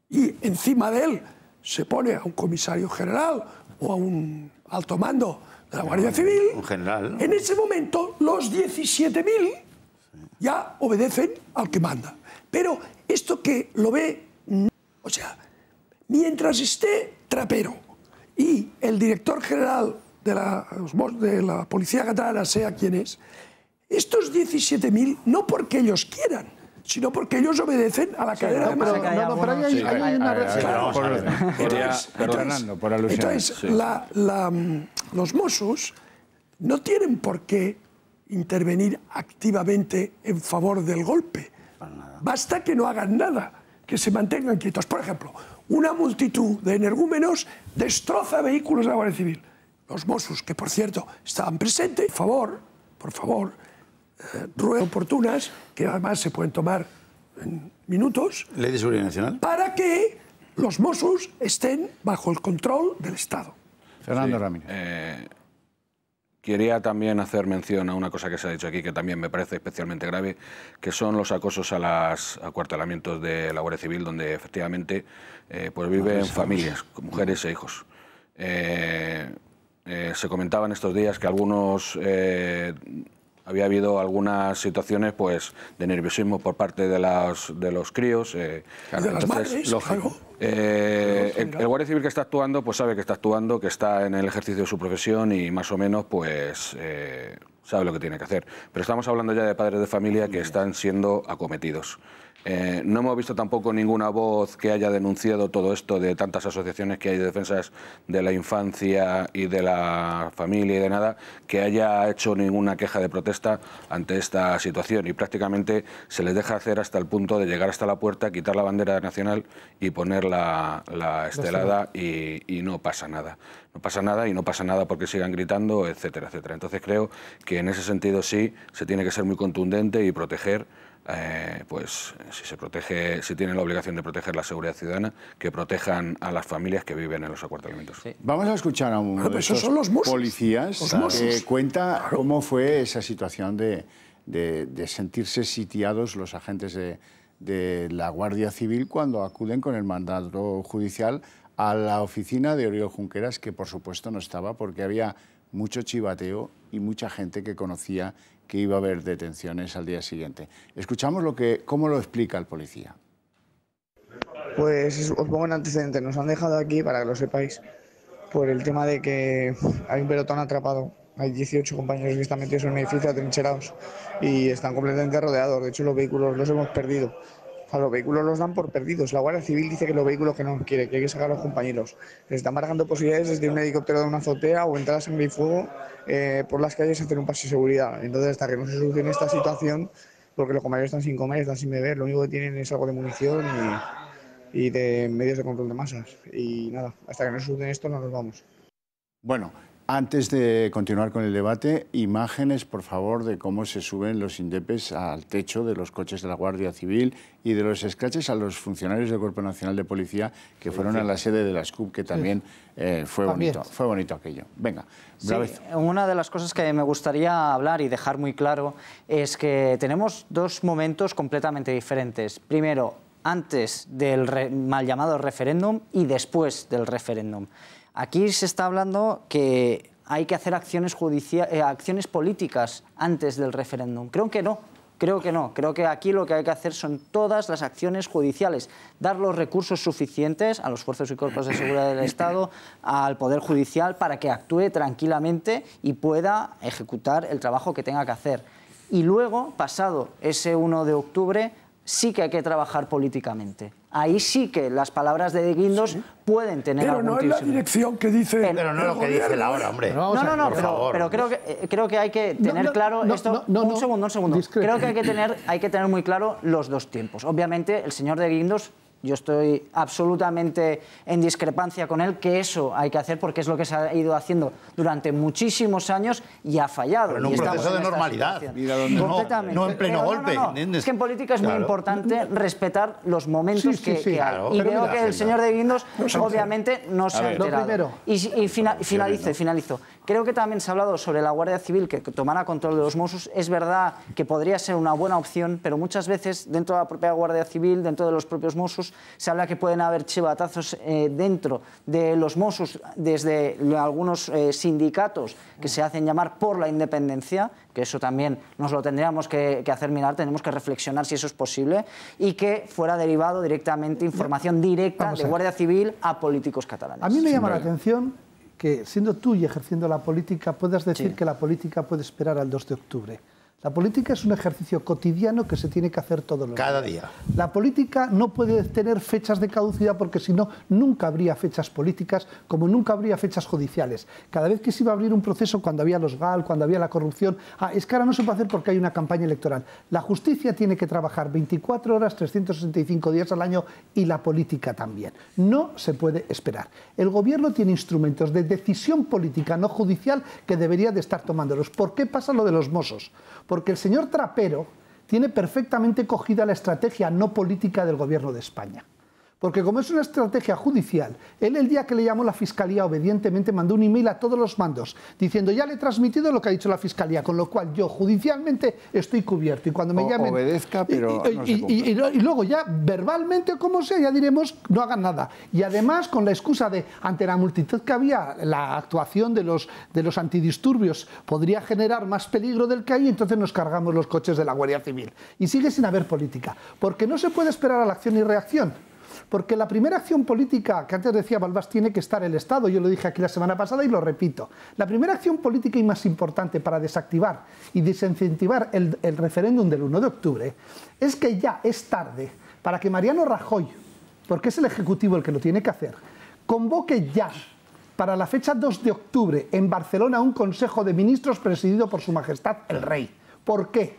y encima de él se pone a un comisario general o a un alto mando de la Guardia Civil, un general, ¿no? En ese momento los 17.000 ya obedecen al que manda. Pero esto que lo ve, o sea, mientras esté Trapero y el director general de la Policía Catalana sea quien es, estos 17.000, no porque ellos quieran, sino porque ellos obedecen a la cadena de mando. Pero hay una Entonces, los Mossos no tienen por qué intervenir activamente en favor del golpe. Basta que no hagan nada, que se mantengan quietos. Por ejemplo, una multitud de energúmenos destroza vehículos de la Guardia Civil. Los Mossos, que por cierto estaban presentes, por favor, ruedas oportunas, que además se pueden tomar en minutos. Ley de Seguridad Nacional. Para que los Mossos estén bajo el control del Estado. Fernando Ramírez. Quería también hacer mención a una cosa que se ha dicho aquí que también me parece especialmente grave, que son los acosos a los acuartelamientos de la Guardia Civil, donde efectivamente pues viven familias, mujeres e hijos. Se comentaba en estos días que había habido algunas situaciones pues de nerviosismo por parte de los críos. Entonces, lógico. El Guardia Civil que está actuando, pues sabe que está actuando, que está en el ejercicio de su profesión y más o menos pues sabe lo que tiene que hacer. Pero estamos hablando ya de padres de familia que están siendo acometidos. No hemos visto tampoco ninguna voz que haya denunciado todo esto de tantas asociaciones que hay de defensas de la infancia y de la familia y de nada, que haya hecho ninguna queja de protesta ante esta situación y prácticamente se les deja hacer hasta el punto de llegar hasta la puerta, quitar la bandera nacional y poner la estelada y no pasa nada. No pasa nada y no pasa nada porque sigan gritando, etcétera, etcétera. Entonces creo que en ese sentido sí se tiene que ser muy contundente y proteger. Pues si tienen la obligación de proteger la seguridad ciudadana, que protejan a las familias que viven en los acuartelamientos. Sí. Vamos a escuchar a uno de esos policías que cuenta cómo fue esa situación de sentirse sitiados los agentes de la Guardia Civil cuando acuden con el mandato judicial a la oficina de Oriol Junqueras, que por supuesto no estaba porque había mucho chivateo y mucha gente que conocía que iba a haber detenciones al día siguiente. Escuchamos cómo lo explica el policía. Pues os pongo en antecedentes. Nos han dejado aquí, para que lo sepáis, por el tema de que hay un pelotón atrapado. Hay 18 compañeros que están metidos en un edificio atrincherados y están completamente rodeados. De hecho, los vehículos los hemos perdido. O sea, los vehículos los dan por perdidos. La Guardia Civil dice que los vehículos que no quiere, que hay que sacar a los compañeros. Les están barajando posibilidades desde un helicóptero de una azotea o entrar a sangre y fuego por las calles a hacer un pase de seguridad. Entonces, hasta que no se solucione esta situación, porque los compañeros están sin comer, están sin beber, lo único que tienen es algo de munición y de medios de control de masas. Y nada, hasta que no se solucione esto no nos vamos. Bueno, antes de continuar con el debate, imágenes, por favor, de cómo se suben los indepes al techo de los coches de la Guardia Civil y de los escraches a los funcionarios del Cuerpo Nacional de Policía que fueron a la sede de la SCUP, que también fue bonito aquello. Venga, Bravezo. Una de las cosas que me gustaría hablar y dejar muy claro es que tenemos dos momentos completamente diferentes. Primero, antes del mal llamado referéndum y después del referéndum. Aquí se está hablando que hay que hacer acciones políticas antes del referéndum. Creo que no. Creo que aquí lo que hay que hacer son todas las acciones judiciales, dar los recursos suficientes a los fuerzas y cuerpos de seguridad del Estado, al Poder Judicial, para que actúe tranquilamente y pueda ejecutar el trabajo que tenga que hacer. Y luego, pasado ese 1 de octubre, sí que hay que trabajar políticamente. Ahí sí que las palabras de Guindos pueden tener algún tipo de... Pero no es la dirección que dice... Pero no lo que dice Laura, hombre. Pero creo que hay que tener claro esto... Un segundo. Creo que hay que tener muy claro los dos tiempos. Obviamente, el señor de Guindos, yo estoy absolutamente en discrepancia con él, que eso hay que hacer porque es lo que se ha ido haciendo durante muchísimos años y ha fallado. Pero en un proceso de normalidad, no en pleno golpe. Es que en política es muy importante respetar los momentos que hay. Y veo que el señor de Guindos obviamente no se ha enterado. Y finalizo. Creo que también se ha hablado sobre la Guardia Civil que tomara control de los Mossos. Es verdad que podría ser una buena opción, pero muchas veces dentro de la propia Guardia Civil, dentro de los propios Mossos, se habla que pueden haber chivatazos dentro de los Mossos desde algunos sindicatos que se hacen llamar por la independencia, que eso también nos lo tendríamos que hacer mirar, tenemos que reflexionar si eso es posible, y que fuera derivado directamente información directa de Guardia Civil a políticos catalanes. A mí me llama la atención que, siendo tú y ejerciendo la política, puedas decir que la política puede esperar al 2 de octubre. La política es un ejercicio cotidiano que se tiene que hacer todos los días. Cada día. La política no puede tener fechas de caducidad porque si no, nunca habría fechas políticas, como nunca habría fechas judiciales. Cada vez que se iba a abrir un proceso, cuando había los GAL, cuando había la corrupción, es que ahora no se puede hacer porque hay una campaña electoral. La justicia tiene que trabajar 24 horas, 365 días al año y la política también. No se puede esperar. El gobierno tiene instrumentos de decisión política, no judicial, que debería de estar tomándolos. ¿Por qué pasa lo de los Mossos? Porque el señor Trapero tiene perfectamente cogida la estrategia no política del Gobierno de España. Porque como es una estrategia judicial, él el día que le llamó la Fiscalía obedientemente mandó un email a todos los mandos diciendo ya le he transmitido lo que ha dicho la Fiscalía, con lo cual yo judicialmente estoy cubierto y cuando me llamen... Obedezca, pero no se y luego ya verbalmente o como sea, ya diremos no hagan nada. Y además con la excusa de ante la multitud que había, la actuación de los antidisturbios podría generar más peligro del que hay, entonces nos cargamos los coches de la Guardia Civil. Y sigue sin haber política, porque no se puede esperar a la acción y reacción. Porque la primera acción política, que antes decía Balbás, tiene que estar el Estado, yo lo dije aquí la semana pasada y lo repito. La primera acción política y más importante para desactivar y desincentivar el referéndum del 1 de octubre es que ya es tarde para que Mariano Rajoy, porque es el Ejecutivo el que lo tiene que hacer, convoque ya para la fecha 2 de octubre en Barcelona un Consejo de Ministros presidido por Su Majestad el Rey. ¿Por qué?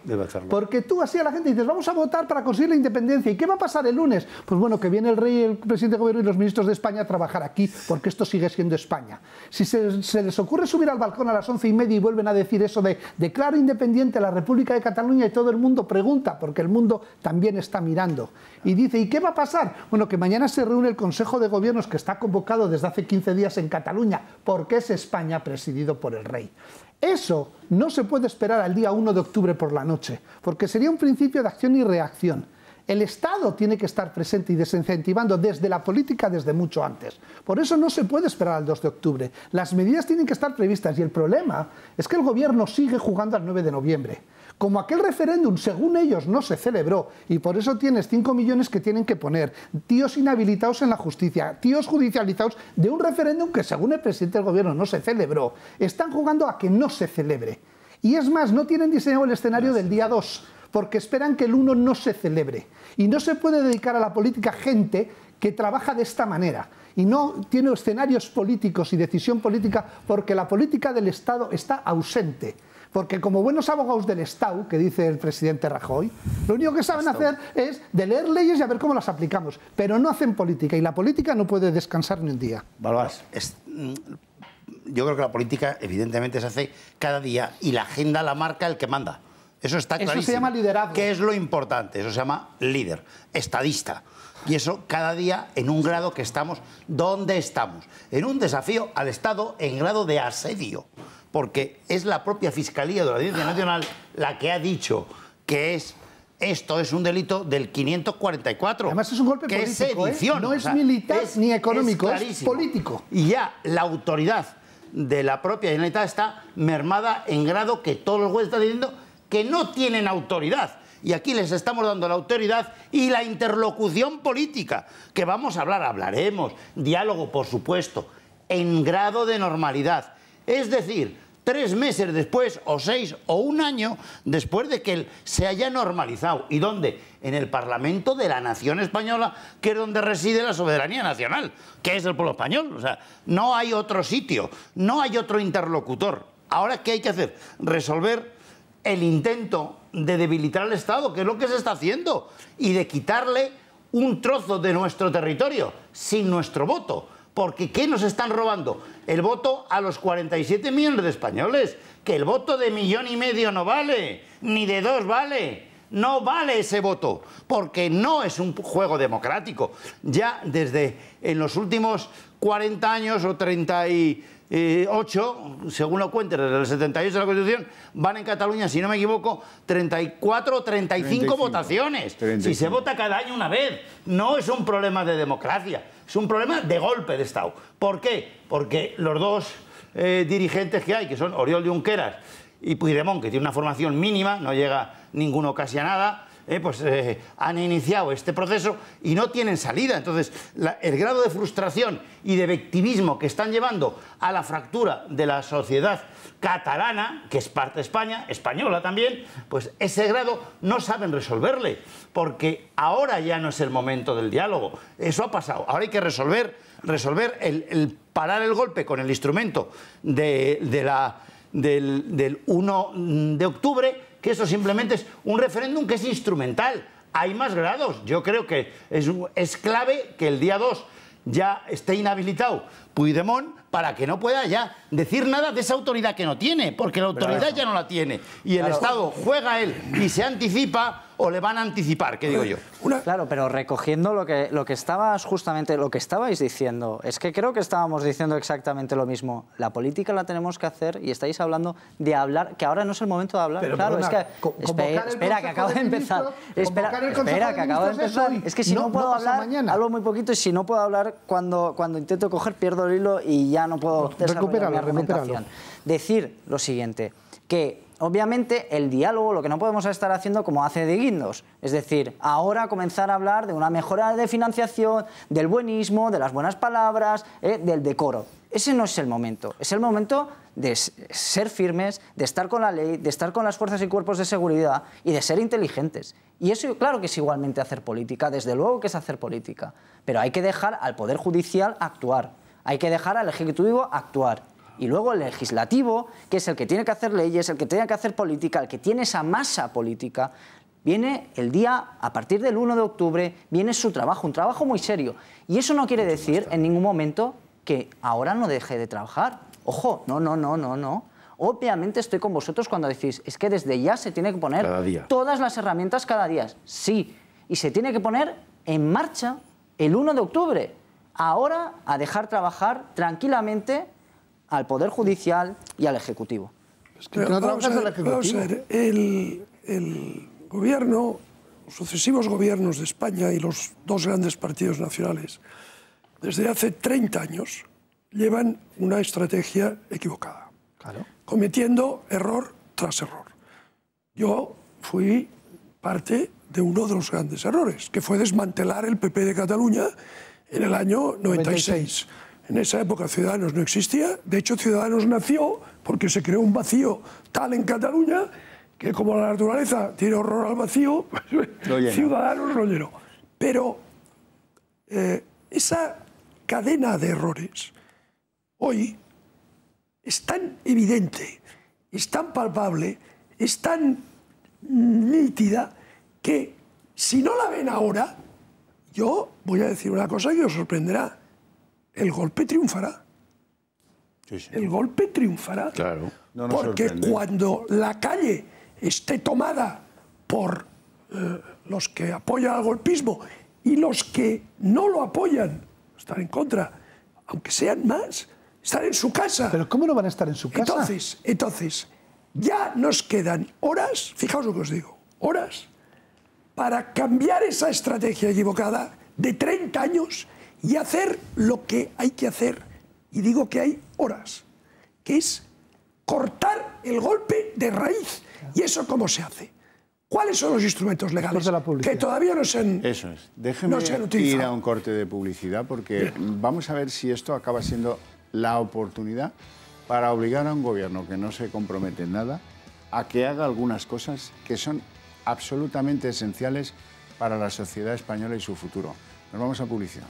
Porque tú así a la gente dices, vamos a votar para conseguir la independencia. ¿Y qué va a pasar el lunes? Pues bueno, que viene el rey, el presidente de gobierno y los ministros de España a trabajar aquí, porque esto sigue siendo España. Si se les ocurre subir al balcón a las 11:30 y vuelven a decir eso de declaro independiente la República de Cataluña y todo el mundo pregunta, porque el mundo también está mirando. Y dice, ¿y qué va a pasar? Bueno, que mañana se reúne el Consejo de Gobiernos que está convocado desde hace 15 días en Cataluña, porque es España presidido por el rey. Eso no se puede esperar al día 1 de octubre por la noche, porque sería un principio de acción y reacción. El Estado tiene que estar presente y desincentivando desde la política desde mucho antes. Por eso no se puede esperar al 2 de octubre. Las medidas tienen que estar previstas y el problema es que el Gobierno sigue jugando al 9 de noviembre. Como aquel referéndum, según ellos, no se celebró, y por eso tienes 5 millones que tienen que poner, tíos inhabilitados en la justicia, tíos judicializados de un referéndum que, según el presidente del gobierno, no se celebró, están jugando a que no se celebre. Y es más, no tienen diseñado el escenario del día 2, porque esperan que el 1 no se celebre. Y no se puede dedicar a la política gente que trabaja de esta manera. Y no tiene escenarios políticos y decisión política porque la política del Estado está ausente. Porque como buenos abogados del Estado, que dice el presidente Rajoy, lo único que saben hacer es de leer leyes y a ver cómo las aplicamos, pero no hacen política, y la política no puede descansar ni un día. Balbás, yo creo que la política evidentemente se hace cada día y la agenda la marca el que manda. Eso está clarísimo. Eso se llama liderazgo. ¿Qué es lo importante? Eso se llama líder, estadista. Y eso cada día en un grado que estamos donde estamos. En un desafío al Estado en grado de asedio. Porque es la propia Fiscalía de la Audiencia Nacional la que ha dicho que esto es un delito del 544. Además es un golpe político, es sedición. No es militar ni económico, es político. Y ya la autoridad de la propia Generalitat está mermada en grado que todos los jueces están diciendo que no tienen autoridad. Y aquí les estamos dando la autoridad y la interlocución política, que vamos a hablar, hablaremos, diálogo, por supuesto, en grado de normalidad. Es decir, 3 meses después, o 6, o 1 año después de que se haya normalizado. ¿Y dónde? En el Parlamento de la Nación Española, que es donde reside la soberanía nacional, que es el pueblo español. O sea, no hay otro sitio, no hay otro interlocutor. Ahora, ¿qué hay que hacer? Resolver el intento de debilitar al Estado, que es lo que se está haciendo, y de quitarle un trozo de nuestro territorio sin nuestro voto. Porque ¿qué nos están robando? El voto a los 47 millones de españoles. Que el voto de 1,5 millones no vale, ni de 2 vale. No vale ese voto, porque no es un juego democrático. Ya desde en los últimos 40 años o 30 y 8, según lo cuentes, desde el 78 de la Constitución, van en Cataluña, si no me equivoco, 34 o 35 votaciones. 35. Si se vota cada año una vez, no es un problema de democracia, es un problema de golpe de Estado. ¿Por qué? Porque los dos dirigentes que hay, que son Oriol Junqueras y Puigdemont, que tiene una formación mínima, no llega ninguno casi a nada, han iniciado este proceso y no tienen salida. Entonces, el grado de frustración y de victimismo que están llevando a la fractura de la sociedad catalana, que es parte de España, española también, pues ese grado no saben resolverle, porque ahora ya no es el momento del diálogo. Eso ha pasado. Ahora hay que resolver el parar el golpe con el instrumento del 1 de octubre, que eso simplemente es un referéndum que es instrumental. Hay más grados. Yo creo que es clave que el día 2 ya esté inhabilitado Puigdemont para que no pueda ya decir nada de esa autoridad que no tiene, porque la autoridad ya no la tiene. Y el Estado juega a él y se anticipa o le van a anticipar, ¿qué digo yo? Claro, pero recogiendo lo que estabas justamente, lo que estabais diciendo, es que creo que estábamos diciendo exactamente lo mismo. La política la tenemos que hacer y estáis hablando de hablar, que ahora no es el momento de hablar. Pero, claro, perdona, es que espera que acabo de empezar. Espera que acabo de empezar. Es que si no puedo hablar, hablo muy poquito, y si no puedo hablar cuando intento coger, pierdo el hilo y ya no puedo desarrollar mi argumentación. Decir lo siguiente, que obviamente el diálogo, lo que no podemos estar haciendo como hace de Guindos, es decir, ahora comenzar a hablar de una mejora de financiación, del buenismo, de las buenas palabras, del decoro. Ese no es el momento. Es el momento de ser firmes, de estar con la ley, de estar con las fuerzas y cuerpos de seguridad y de ser inteligentes. Y eso claro que es igualmente hacer política, desde luego que es hacer política, pero hay que dejar al Poder Judicial actuar, hay que dejar al Ejecutivo actuar. Y luego el legislativo, que es el que tiene que hacer leyes, el que tiene que hacer política, el que tiene esa masa política, viene el día, a partir del 1 de octubre, viene su trabajo, un trabajo muy serio. Y eso no quiere decir en ningún momento que ahora no deje de trabajar. Ojo, no. Obviamente estoy con vosotros cuando decís, es que desde ya se tiene que poner todas las herramientas cada día. Sí, y se tiene que poner en marcha el 1 de octubre. Ahora a dejar trabajar tranquilamente al Poder Judicial y al Ejecutivo. Vamos a ver, el gobierno, los sucesivos gobiernos de España y los dos grandes partidos nacionales, desde hace 30 años, llevan una estrategia equivocada, cometiendo error tras error. Yo fui parte de uno de los grandes errores, que fue desmantelar el PP de Cataluña en el año 96. En esa época Ciudadanos no existía. De hecho, Ciudadanos nació porque se creó un vacío tal en Cataluña que, como la naturaleza tiene horror al vacío, Ciudadanos lo llenó. Pero esa cadena de errores hoy es tan evidente, es tan palpable, es tan nítida que si no la ven ahora, yo voy a decir una cosa que os sorprenderá. El golpe triunfará. El golpe triunfará. Claro. Porque cuando la calle esté tomada por los que apoyan al golpismo y los que no lo apoyan, están en contra, aunque sean más, están en su casa. ¿Pero cómo no van a estar en su casa? Entonces, ya nos quedan horas, fijaos lo que os digo, horas, para cambiar esa estrategia equivocada de 30 años y hacer lo que hay que hacer, y digo que hay horas, que es cortar el golpe de raíz. ¿Y eso cómo se hace? ¿Cuáles son los instrumentos legales que todavía no se han Eso es. Déjeme ir a un corte de publicidad, porque vamos a ver si esto acaba siendo la oportunidad para obligar a un gobierno que no se compromete en nada a que haga algunas cosas que son absolutamente esenciales para la sociedad española y su futuro. Nos vamos a publicidad.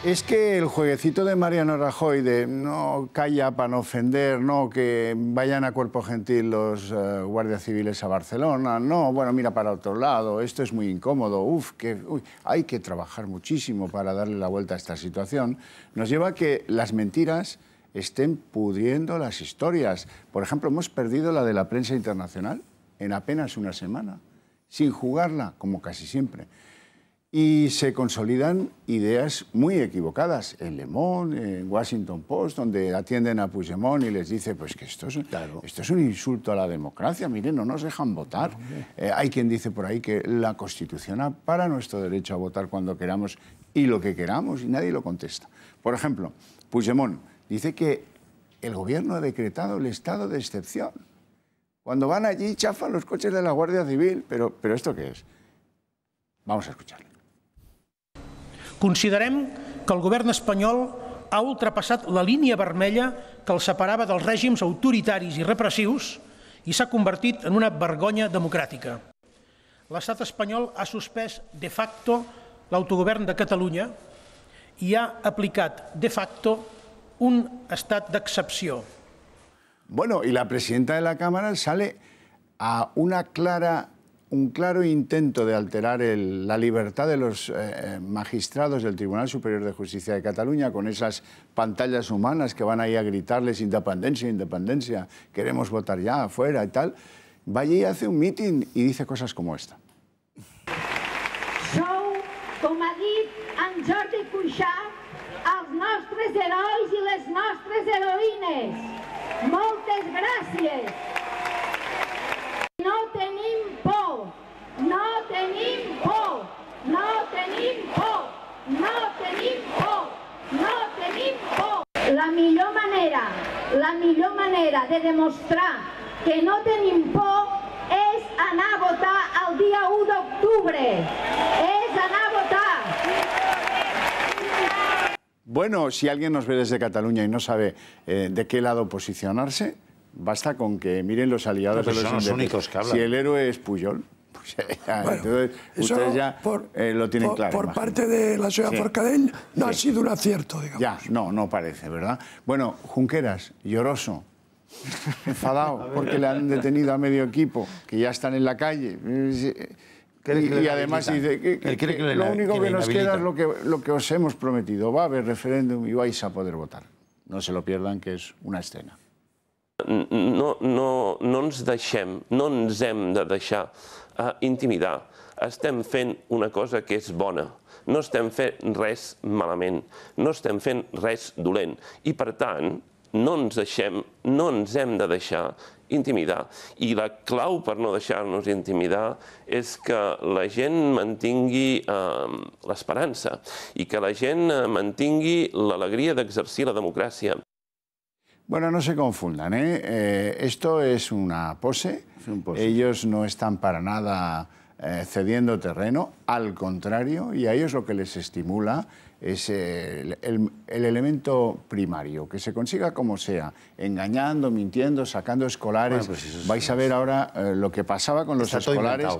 Es que el jueguecito de Mariano Rajoy de no calla para no ofender, no que vayan a cuerpo gentil los guardias civiles a Barcelona, no, bueno, mira para otro lado, esto es muy incómodo, hay que trabajar muchísimo para darle la vuelta a esta situación, nos lleva a que las mentiras estén pudriendo las historias. Por ejemplo, hemos perdido la de la prensa internacional en apenas una semana, sin jugarla, como casi siempre. Y se consolidan ideas muy equivocadas. En Le Monde, en Washington Post, donde atienden a Puigdemont y les dice pues que esto es un insulto a la democracia, miren, no nos dejan votar. Hay quien dice por ahí que la Constitución ampara nuestro derecho a votar cuando queramos y lo que queramos, y nadie lo contesta. Por ejemplo, Puigdemont dice que el gobierno ha decretado el estado de excepción. Cuando van allí chafan los coches de la Guardia Civil. ¿Pero esto qué es? Vamos a escucharlo. Considerem que el govern espanyol ha ultrapassat la línia vermella que el separava dels règims autoritaris i repressius i s'ha convertit en una vergonya democràtica. L'estat espanyol ha suspès de facto l'autogovern de Catalunya i ha aplicat de facto un estat d'excepció. Bueno, y la presidenta de la Cámara sale a un claro intento de alterar la libertad de los magistrados del Tribunal Superior de Justicia de Cataluña con esas pantallas humanas que van ahí a gritarles independencia, independencia, queremos votar ya, afuera y tal. Va allí y hace un mítin y dice cosas como esta. Sou, com ha dit en Jordi Cuixart, els nostres herois i les nostres heroïnes. Moltes gràcies. No tenim por, no tenim por, no tenim por, no tenim por, no tenim por. La millor manera de demostrar que no tenim por és anar a votar el dia 1 d'octubre. És anar a votar. Bueno, si alguien nos ve desde Cataluña y no sabe de qué lado posicionarse, basta con que miren los aliados de los únicos que hablan. Si el héroe es Pujol, pues entonces ustedes ya lo tienen claro. Por parte de la señora Forcadell no ha sido un acierto, digamos. Ya, no parece, ¿verdad? Bueno, Junqueras, lloroso, enfadado porque le han detenido a medio equipo, que ya están en la calle. Y además dice que lo único que nos queda es lo que os hemos prometido. Va a haber referéndum y vais a poder votar. No se lo pierdan, que es una escena. No ens hem de deixar intimidar. Estem fent una cosa que és bona. No estem fent res malament. No estem fent res dolent. I, per tant, no ens hem de deixar intimidar. I la clau per no deixar-nos intimidar és que la gent mantingui l'esperança i que la gent mantingui l'alegria d'exercir la democràcia. Bueno, no se confundan, esto es una pose. Ellos no están para nada cediendo terreno, al contrario, y a ellos lo que les estimula es el elemento primario, que se consiga como sea, engañando, mintiendo, sacando escolares. Bueno, pues vais a ver ahora lo que pasaba con los escolares.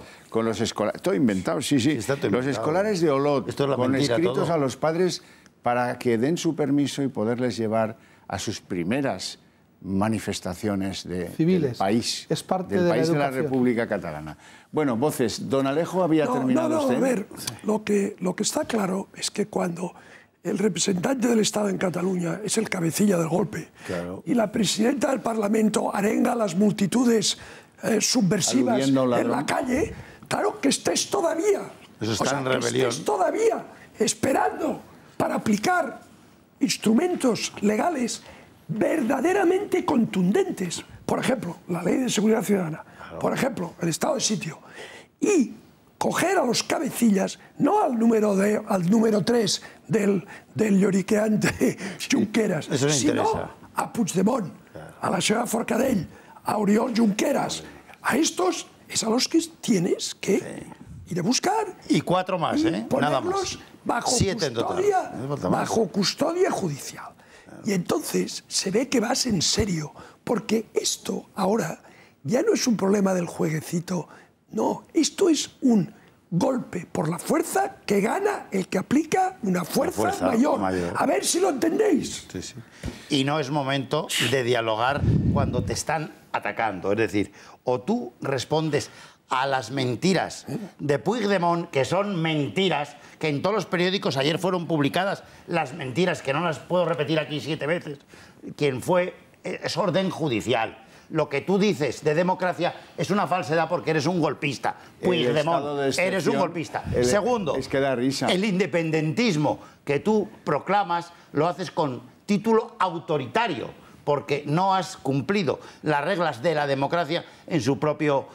Todo inventado, sí. Los escolares de Olot, con escritos a los padres para que den su permiso y poderles llevar a sus primeras manifestaciones del país, de la República Catalana. Bueno, voces. Don Alejo había terminado usted. A ver, lo que está claro es que cuando el representante del Estado en Cataluña es el cabecilla del golpe y la presidenta del Parlamento arenga a las multitudes subversivas en la calle, claro que estés todavía, estés todavía esperando para aplicar instrumentos legales verdaderamente contundentes. Por ejemplo, la Ley de Seguridad Ciudadana, por ejemplo, el estado de sitio. Y coger a los cabecillas, no al número 3 del lloriqueante Junqueras, sino a Puigdemont, a la señora Forcadell, a Oriol Junqueras. A estos es a los que tienes que ir a buscar. Y 4 más, nada más. Bajo custodia judicial. Y entonces se ve que vas en serio, porque esto ahora ya no es un problema del jueguecito, no, esto es un golpe por la fuerza que gana el que aplica una fuerza mayor. A ver si lo entendéis. Sí, sí. Y no es momento de dialogar cuando te están atacando. Es decir, o tú respondes a las mentiras de Puigdemont, que son mentiras, que en todos los periódicos ayer fueron publicadas las mentiras, que no las puedo repetir aquí 7 veces, quien fue, es orden judicial. Lo que tú dices de democracia es una falsedad porque eres un golpista. Puigdemont, eres un golpista. Segundo, es que da risa. El independentismo que tú proclamas lo haces con título autoritario, porque no has cumplido las reglas de la democracia en su propio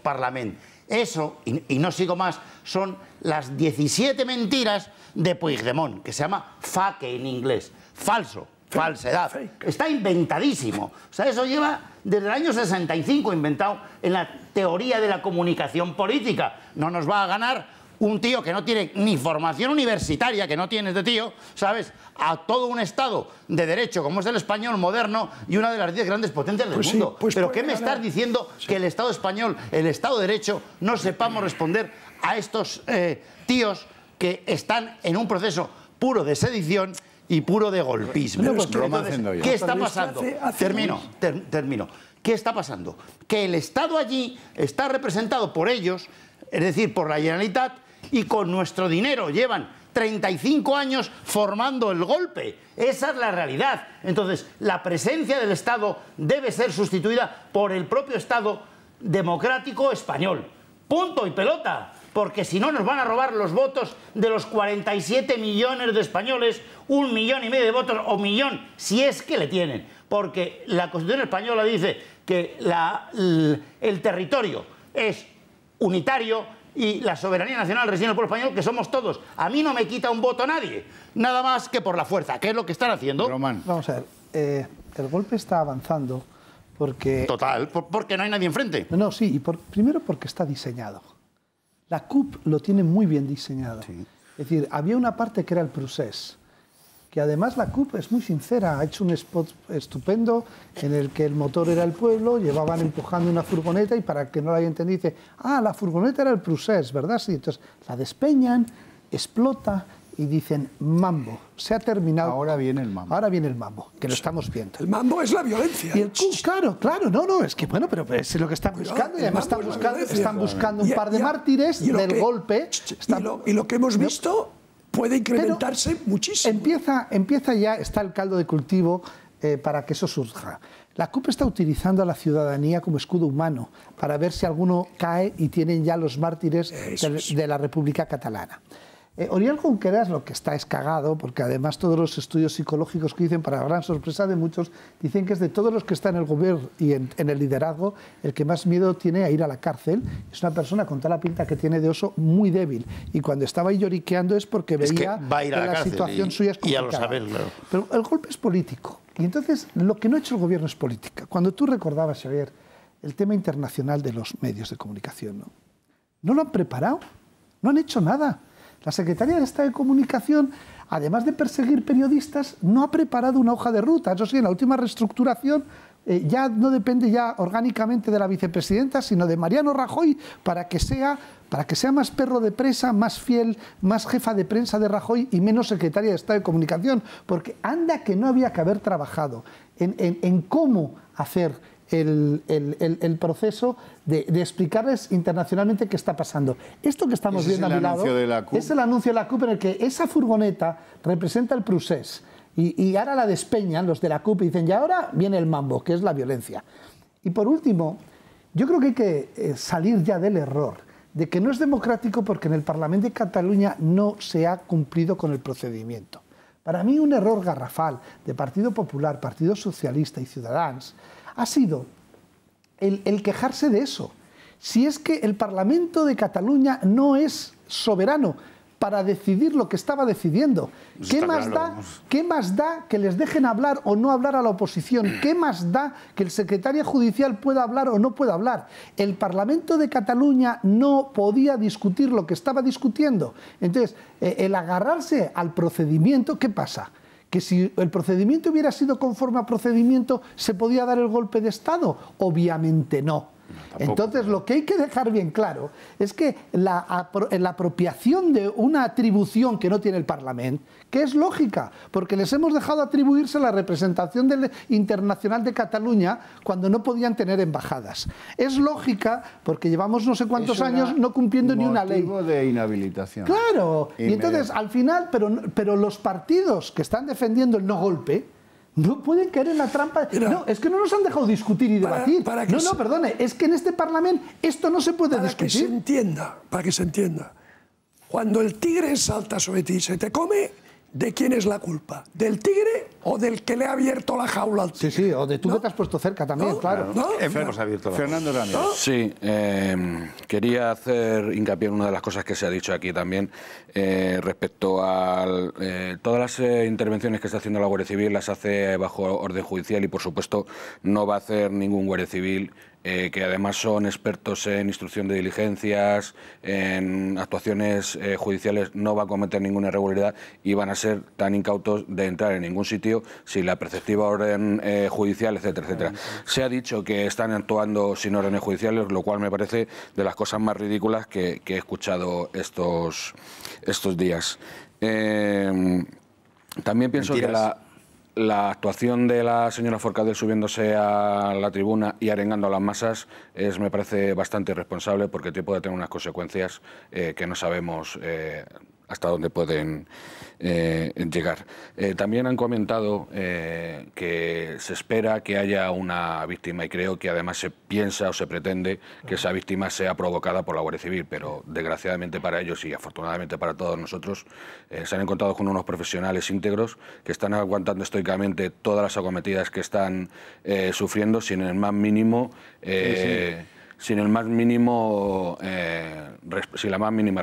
Parlamento. Eso, y no sigo más, son las 17 mentiras de Puigdemont, que se llama fake en inglés, falso. Falsedad. Está inventadísimo. O sea, eso lleva desde el año 65 inventado en la teoría de la comunicación política. No nos va a ganar un tío que no tiene ni formación universitaria, que no tiene este tío, ¿sabes? A todo un Estado de derecho como es el español moderno y una de las 10 grandes potencias del mundo. Pero ¿qué me estás diciendo que el Estado español, el Estado de derecho, no sepamos responder a estos tíos que están en un proceso puro de sedición y puro de golpismo? Entonces, ¿qué está pasando? Termino. ¿Qué está pasando? Que el Estado allí está representado por ellos, es decir, por la Generalitat, y con nuestro dinero llevan 35 años formando el golpe. Esa es la realidad. Entonces, la presencia del Estado debe ser sustituida por el propio Estado democrático español. Punto y pelota. Porque si no nos van a robar los votos de los 47 millones de españoles, 1,5 millones de votos, o millón, si es que le tienen. Porque la Constitución española dice que el territorio es unitario y la soberanía nacional reside en el pueblo español, que somos todos. A mí no me quita un voto nadie, nada más que por la fuerza, que es lo que están haciendo. Román. Vamos a ver, el golpe está avanzando porque... Total, porque no hay nadie enfrente. No, sí, y primero porque está diseñado. La CUP lo tiene muy bien diseñado. Sí. Es decir, había una parte que era el procés, que además la CUP es muy sincera, ha hecho un spot estupendo en el que el motor era el pueblo, llevaban empujando una furgoneta y para que no la haya entendido dice, la furgoneta era el procés, ¿verdad? Sí, entonces la despeñan, explota y dicen, mambo, se ha terminado. Ahora viene el mambo. Ahora viene el mambo, que lo estamos viendo. El mambo es la violencia. Y el CUP, claro, no, es que bueno, pero es lo que están buscando y además están buscando un par de mártires del golpe. Y lo que hemos visto puede incrementarse muchísimo. Empieza ya, está el caldo de cultivo para que eso surja. La CUP está utilizando a la ciudadanía como escudo humano para ver si alguno cae y tienen ya los mártires de la República Catalana. Oriol Junqueras lo que está es cagado, porque además todos los estudios psicológicos que dicen, para gran sorpresa de muchos, dicen que es de todos los que están en el gobierno y en el liderazgo, el que más miedo tiene a ir a la cárcel. Es una persona con toda la pinta que tiene de oso muy débil. Y cuando estaba ahí lloriqueando es porque veía que la situación suya es complicada. Ya lo sabes, claro. Pero el golpe es político. Y entonces lo que no ha hecho el gobierno es política. Cuando tú recordabas, Xavier, el tema internacional de los medios de comunicación, ¿no lo han preparado? No han hecho nada. La Secretaría de Estado de Comunicación, además de perseguir periodistas, no ha preparado una hoja de ruta. Eso sí, en la última reestructuración ya no depende ya orgánicamente de la vicepresidenta, sino de Mariano Rajoy, para que sea más perro de presa, más fiel, más jefa de prensa de Rajoy y menos secretaria de Estado de Comunicación. Porque anda que no había que haber trabajado en cómo hacer el proceso de explicarles internacionalmente qué está pasando. Esto que estamos viendo a mi lado es el anuncio de la CUP en el que esa furgoneta representa el procés y ahora la despeñan los de la CUP y dicen, y ahora viene el mambo, que es la violencia. Y por último, yo creo que hay que salir ya del error de que no es democrático porque en el Parlamento de Cataluña no se ha cumplido con el procedimiento. Para mí un error garrafal de Partido Popular, Partido Socialista y Ciudadanos ha sido el quejarse de eso. Si es que el Parlamento de Cataluña no es soberano para decidir lo que estaba decidiendo. ¿Qué más da que les dejen hablar o no hablar a la oposición? ¿Qué más da que el secretario judicial pueda hablar o no pueda hablar? El Parlamento de Cataluña no podía discutir lo que estaba discutiendo. Entonces, el agarrarse al procedimiento, ¿qué pasa? Que si el procedimiento hubiera sido conforme a procedimiento, ¿se podía dar el golpe de Estado? Obviamente no. Entonces, lo que hay que dejar bien claro es que la apropiación de una atribución que no tiene el Parlamento, que es lógica, porque les hemos dejado atribuirse la representación internacional de Cataluña cuando no podían tener embajadas. Es lógica porque llevamos no sé cuántos años no cumpliendo ni una ley. Motivo de inhabilitación. Claro, y entonces al final, pero los partidos que están defendiendo el no golpe no pueden caer en la trampa. No, es que no nos han dejado discutir y debatir. No, perdone, es que en este Parlamento esto no se puede discutir. Para que se entienda, cuando el tigre salta sobre ti y se te come, ¿de quién es la culpa? ¿Del tigre o del que le ha abierto la jaula al tigre? Sí, o de tú que te has puesto cerca también, claro. Hemos abierto la jaula. Fernando Ramírez. Sí, quería hacer hincapié en una de las cosas que se ha dicho aquí también respecto a todas las intervenciones que está haciendo la Guardia Civil las hace bajo orden judicial y por supuesto no va a hacer ningún Guardia Civil que además son expertos en instrucción de diligencias, en actuaciones judiciales, no va a cometer ninguna irregularidad y van a ser tan incautos de entrar en ningún sitio sin la preceptiva orden judicial, etcétera, etcétera. Se ha dicho que están actuando sin órdenes judiciales, lo cual me parece de las cosas más ridículas que he escuchado estos días. También pienso que la actuación de la señora Forcadell subiéndose a la tribuna y arengando a las masas me parece bastante irresponsable porque puede tener unas consecuencias que no sabemos hasta dónde pueden llegar. También han comentado que se espera que haya una víctima y creo que además se piensa o se pretende que esa víctima sea provocada por la Guardia Civil, pero desgraciadamente para ellos y afortunadamente para todos nosotros se han encontrado con unos profesionales íntegros que están aguantando estoicamente todas las acometidas que están sufriendo sin el más mínimo... sin la más mínima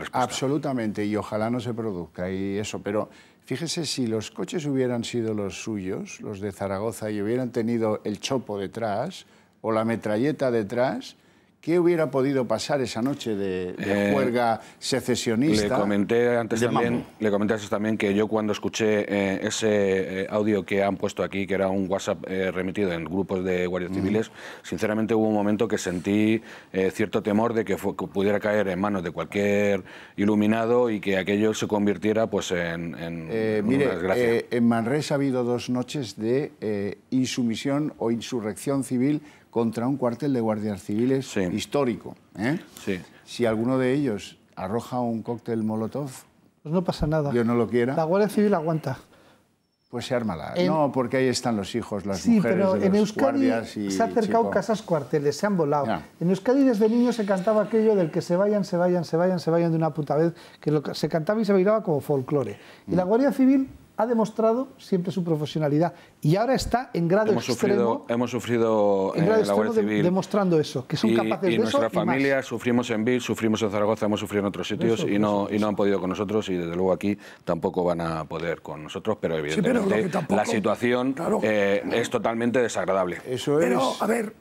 respuesta. Absolutamente, y ojalá no se produzca y eso, pero fíjese, si los coches hubieran sido los suyos, los de Zaragoza, y hubieran tenido el chopo detrás o la metralleta detrás, ¿qué hubiera podido pasar esa noche de juerga secesionista? Le comenté antes también que yo cuando escuché ese audio que han puesto aquí, que era un WhatsApp remitido en grupos de guardias civiles, sinceramente hubo un momento que sentí cierto temor de que pudiera caer en manos de cualquier iluminado y que aquello se convirtiera pues en una desgracia. En Manresa ha habido 2 noches de insumisión o insurrección civil contra un cuartel de guardias civiles histórico. Sí. Si alguno de ellos arroja un cóctel molotov, pues no pasa nada. Dios no lo quiera. La Guardia Civil aguanta. Pues se arma No, porque ahí están los hijos, las mujeres pero de en los Euskadi guardias y se ha acercado casas cuarteles, se han volado. Ya. En Euskadi desde niño se cantaba aquello del que se vayan de una puta vez, que se cantaba y se bailaba como folclore. Y la Guardia Civil ha demostrado siempre su profesionalidad y ahora está en grado extremo. Hemos sufrido en la Guardia Civil demostrando eso, que son capaces de eso. Y nuestra familia sufrimos en Vic, sufrimos en Zaragoza, hemos sufrido en otros sitios y no han podido con nosotros y desde luego aquí tampoco van a poder con nosotros, pero evidentemente la situación es totalmente desagradable. Pero a ver,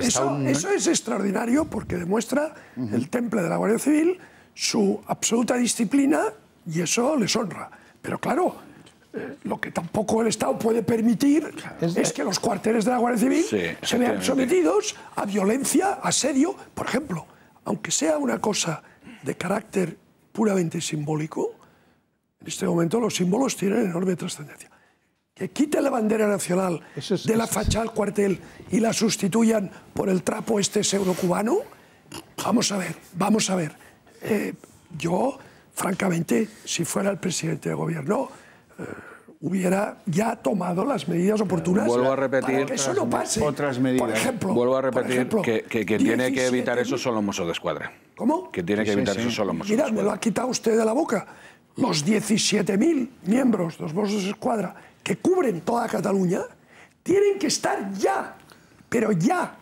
eso es extraordinario porque demuestra el temple de la Guardia Civil, su absoluta disciplina y eso les honra. Pero claro, lo que tampoco el Estado puede permitir es que los cuarteles de la Guardia Civil se vean sometidos a violencia, asedio. Por ejemplo, aunque sea una cosa de carácter puramente simbólico, en este momento los símbolos tienen enorme trascendencia. Que quiten la bandera nacional de la fachada del cuartel y la sustituyan por el trapo pseudocubano, vamos a ver. Yo... Francamente, si fuera el presidente de gobierno, hubiera ya tomado las medidas oportunas para que eso no pase. Otras medidas. Por ejemplo, vuelvo a repetir que tiene que evitar eso solo Mossos d'Esquadra. ¿Cómo? Que tiene que evitar eso solo Mossos d'Esquadra. Mira, me lo ha quitado usted de la boca. Los 17.000 miembros de los Mossos d'Esquadra que cubren toda Cataluña tienen que estar ya, pero ya.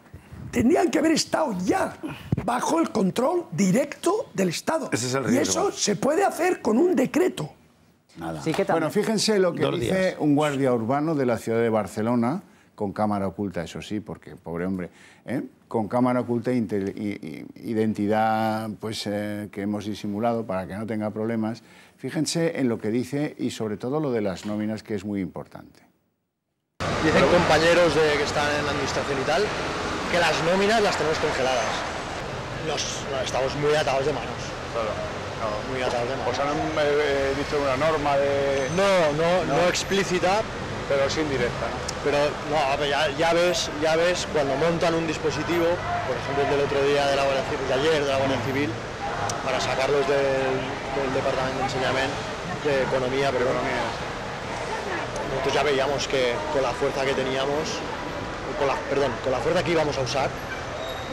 Tendrían que haber estado ya bajo el control directo del Estado. Ese es el riesgo. Y eso se puede hacer con un decreto. Nada. Sí, bueno, fíjense lo que dice un guardia urbano de la ciudad de Barcelona, con cámara oculta, eso sí, porque pobre hombre, con cámara oculta e identidad pues, que hemos disimulado para que no tenga problemas. Fíjense en lo que dice y sobre todo lo de las nóminas, que es muy importante. Dicen compañeros que están en la administración y tal, que las nóminas las tenemos congeladas. Estamos muy atados de manos. Claro. Muy atados de manos. ¿Os han dicho una norma de...? No explícita. Pero sí indirecta, ¿no? Pero no, ya ves cuando montan un dispositivo, por ejemplo el del otro día de la Guardia Civil, de ayer de la Guardia Civil, para sacarlos del Departamento de Enseñamiento de Economía, pero nosotros ya veíamos que con la fuerza que teníamos, con la fuerza que íbamos a usar,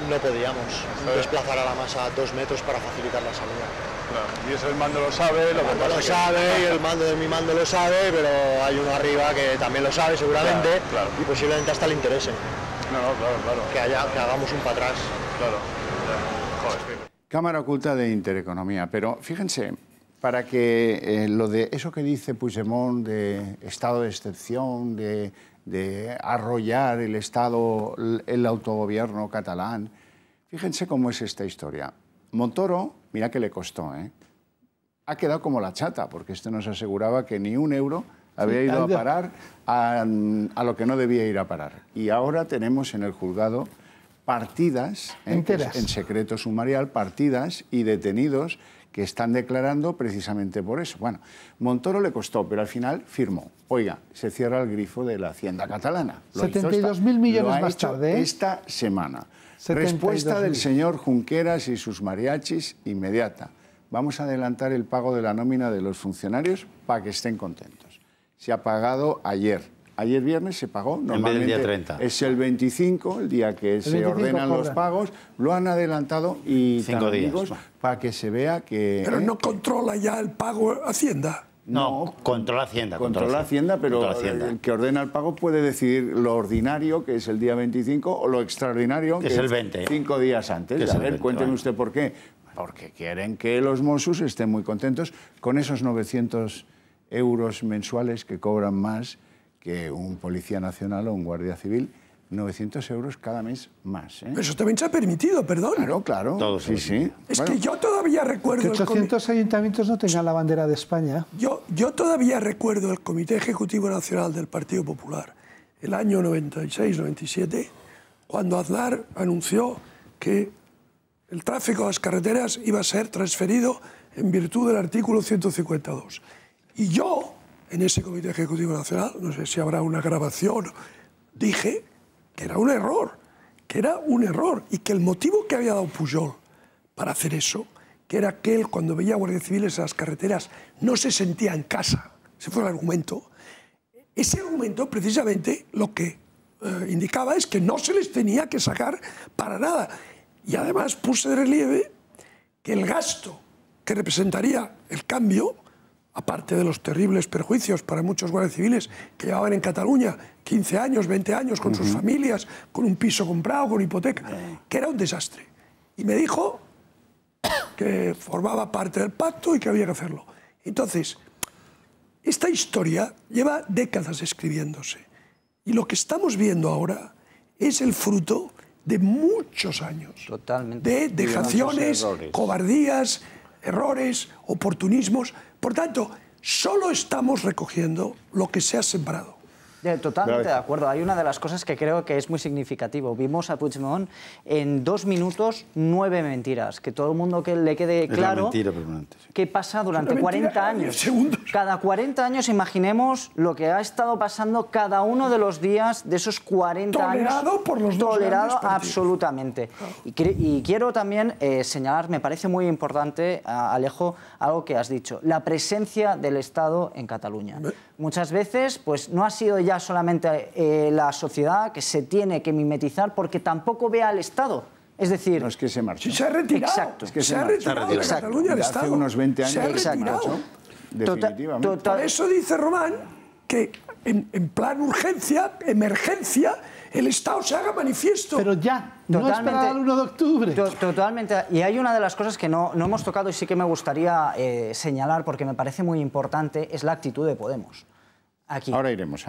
no podíamos desplazar a la masa 2 metros para facilitar la salida. Claro. Y eso el mando lo sabe, lo que pasa lo sabe, y el mando de mi mando lo sabe, pero hay uno arriba que también lo sabe seguramente, claro. Y posiblemente hasta le interese. Claro. Que hagamos un para atrás. Claro. Joder. Cámara Oculta de Intereconomía, pero fíjense, para que lo de eso que dice Puigdemont de estado de excepción, de arrollar el Estado, el autogobierno catalán, fíjense cómo es esta historia. Montoro, mira que le costó, ha quedado como la chata, porque este nos aseguraba que ni un euro había ido a parar a lo que no debía ir a parar. Y ahora tenemos en el juzgado partidas, enteras, en secreto sumarial, partidas y detenidos que están declarando precisamente por eso. Bueno, Montoro le costó, pero al final firmó. Oiga, se cierra el grifo de la Hacienda catalana. 72.000 millones más tarde. Esta semana. Respuesta del señor Junqueras y sus mariachis inmediata. Vamos a adelantar el pago de la nómina de los funcionarios para que estén contentos. Se ha pagado ayer. Ayer viernes se pagó, normalmente el día 30. Es el 25, el día que se ordenan los pagos, lo han adelantado y 5 días para que se vea que... Pero no controla ya el pago Hacienda. No, controla Hacienda. Controla Hacienda, pero el que ordena el pago puede decidir lo ordinario, que es el día 25, o lo extraordinario, que es el 20. 5 días antes. A ver, cuénteme usted por qué. Porque quieren que los Mossos estén muy contentos con esos 900 euros mensuales que cobran más que un policía nacional o un guardia civil. 900 euros cada mes más. Pero eso también se ha permitido, perdón. Claro. Todos, sí. Es que yo todavía recuerdo... Que 800 ayuntamientos no tengan la bandera de España. Yo todavía recuerdo el Comité Ejecutivo Nacional del Partido Popular, el año 96-97, cuando Aznar anunció que el tráfico a las carreteras iba a ser transferido en virtud del artículo 152. Y yo, en ese Comité Ejecutivo Nacional, no sé si habrá una grabación, dije que era un error, y que el motivo que había dado Pujol para hacer eso, que era que él, cuando veía guardias civiles en las carreteras, no se sentía en casa. Ese fue el argumento. Ese argumento, precisamente, lo que indicaba es que no se les tenía que sacar para nada. Y además puse de relieve que el gasto que representaría el cambio, aparte de los terribles perjuicios para muchos guardias civiles que llevaban en Cataluña 15 años, 20 años con sus familias, con un piso comprado, con hipoteca, que era un desastre. Y me dijo que formaba parte del pacto y que había que hacerlo. Entonces, esta historia lleva décadas escribiéndose. Y lo que estamos viendo ahora es el fruto de muchos años. Totalmente. De dejaciones, cobardías, errores, oportunismos. Por tanto, solo estamos recogiendo lo que se ha sembrado. Totalmente de acuerdo. Hay una de las cosas que creo que es muy significativo. Vimos a Puigdemont en 2 minutos 9 mentiras. Que todo el mundo que le quede claro qué pasa durante 40 años. Cada 40 años imaginemos lo que ha estado pasando cada uno de los días de esos 40 años. Tolerado por los dos grandes partidos. Absolutamente. Y quiero también señalar, me parece muy importante, Alejo, algo que has dicho. La presencia del Estado en Cataluña. Muchas veces pues no ha sido ya solamente la sociedad que se tiene que mimetizar porque tampoco ve al Estado. Es decir... No, es que se marchó. Sí, se ha retirado. Exacto. Es que se ha retirado de Cataluña el Estado. Hace unos 20 años. Se ha retirado. Definitivamente. Por eso dice Román que en plan urgencia, emergencia, el Estado se haga manifiesto. Pero ya, no esperar al 1 de octubre. Totalmente. Y hay una de las cosas que no hemos tocado y sí que me gustaría señalar, porque me parece muy importante, es la actitud de Podemos. Aquí. Ahora iremos.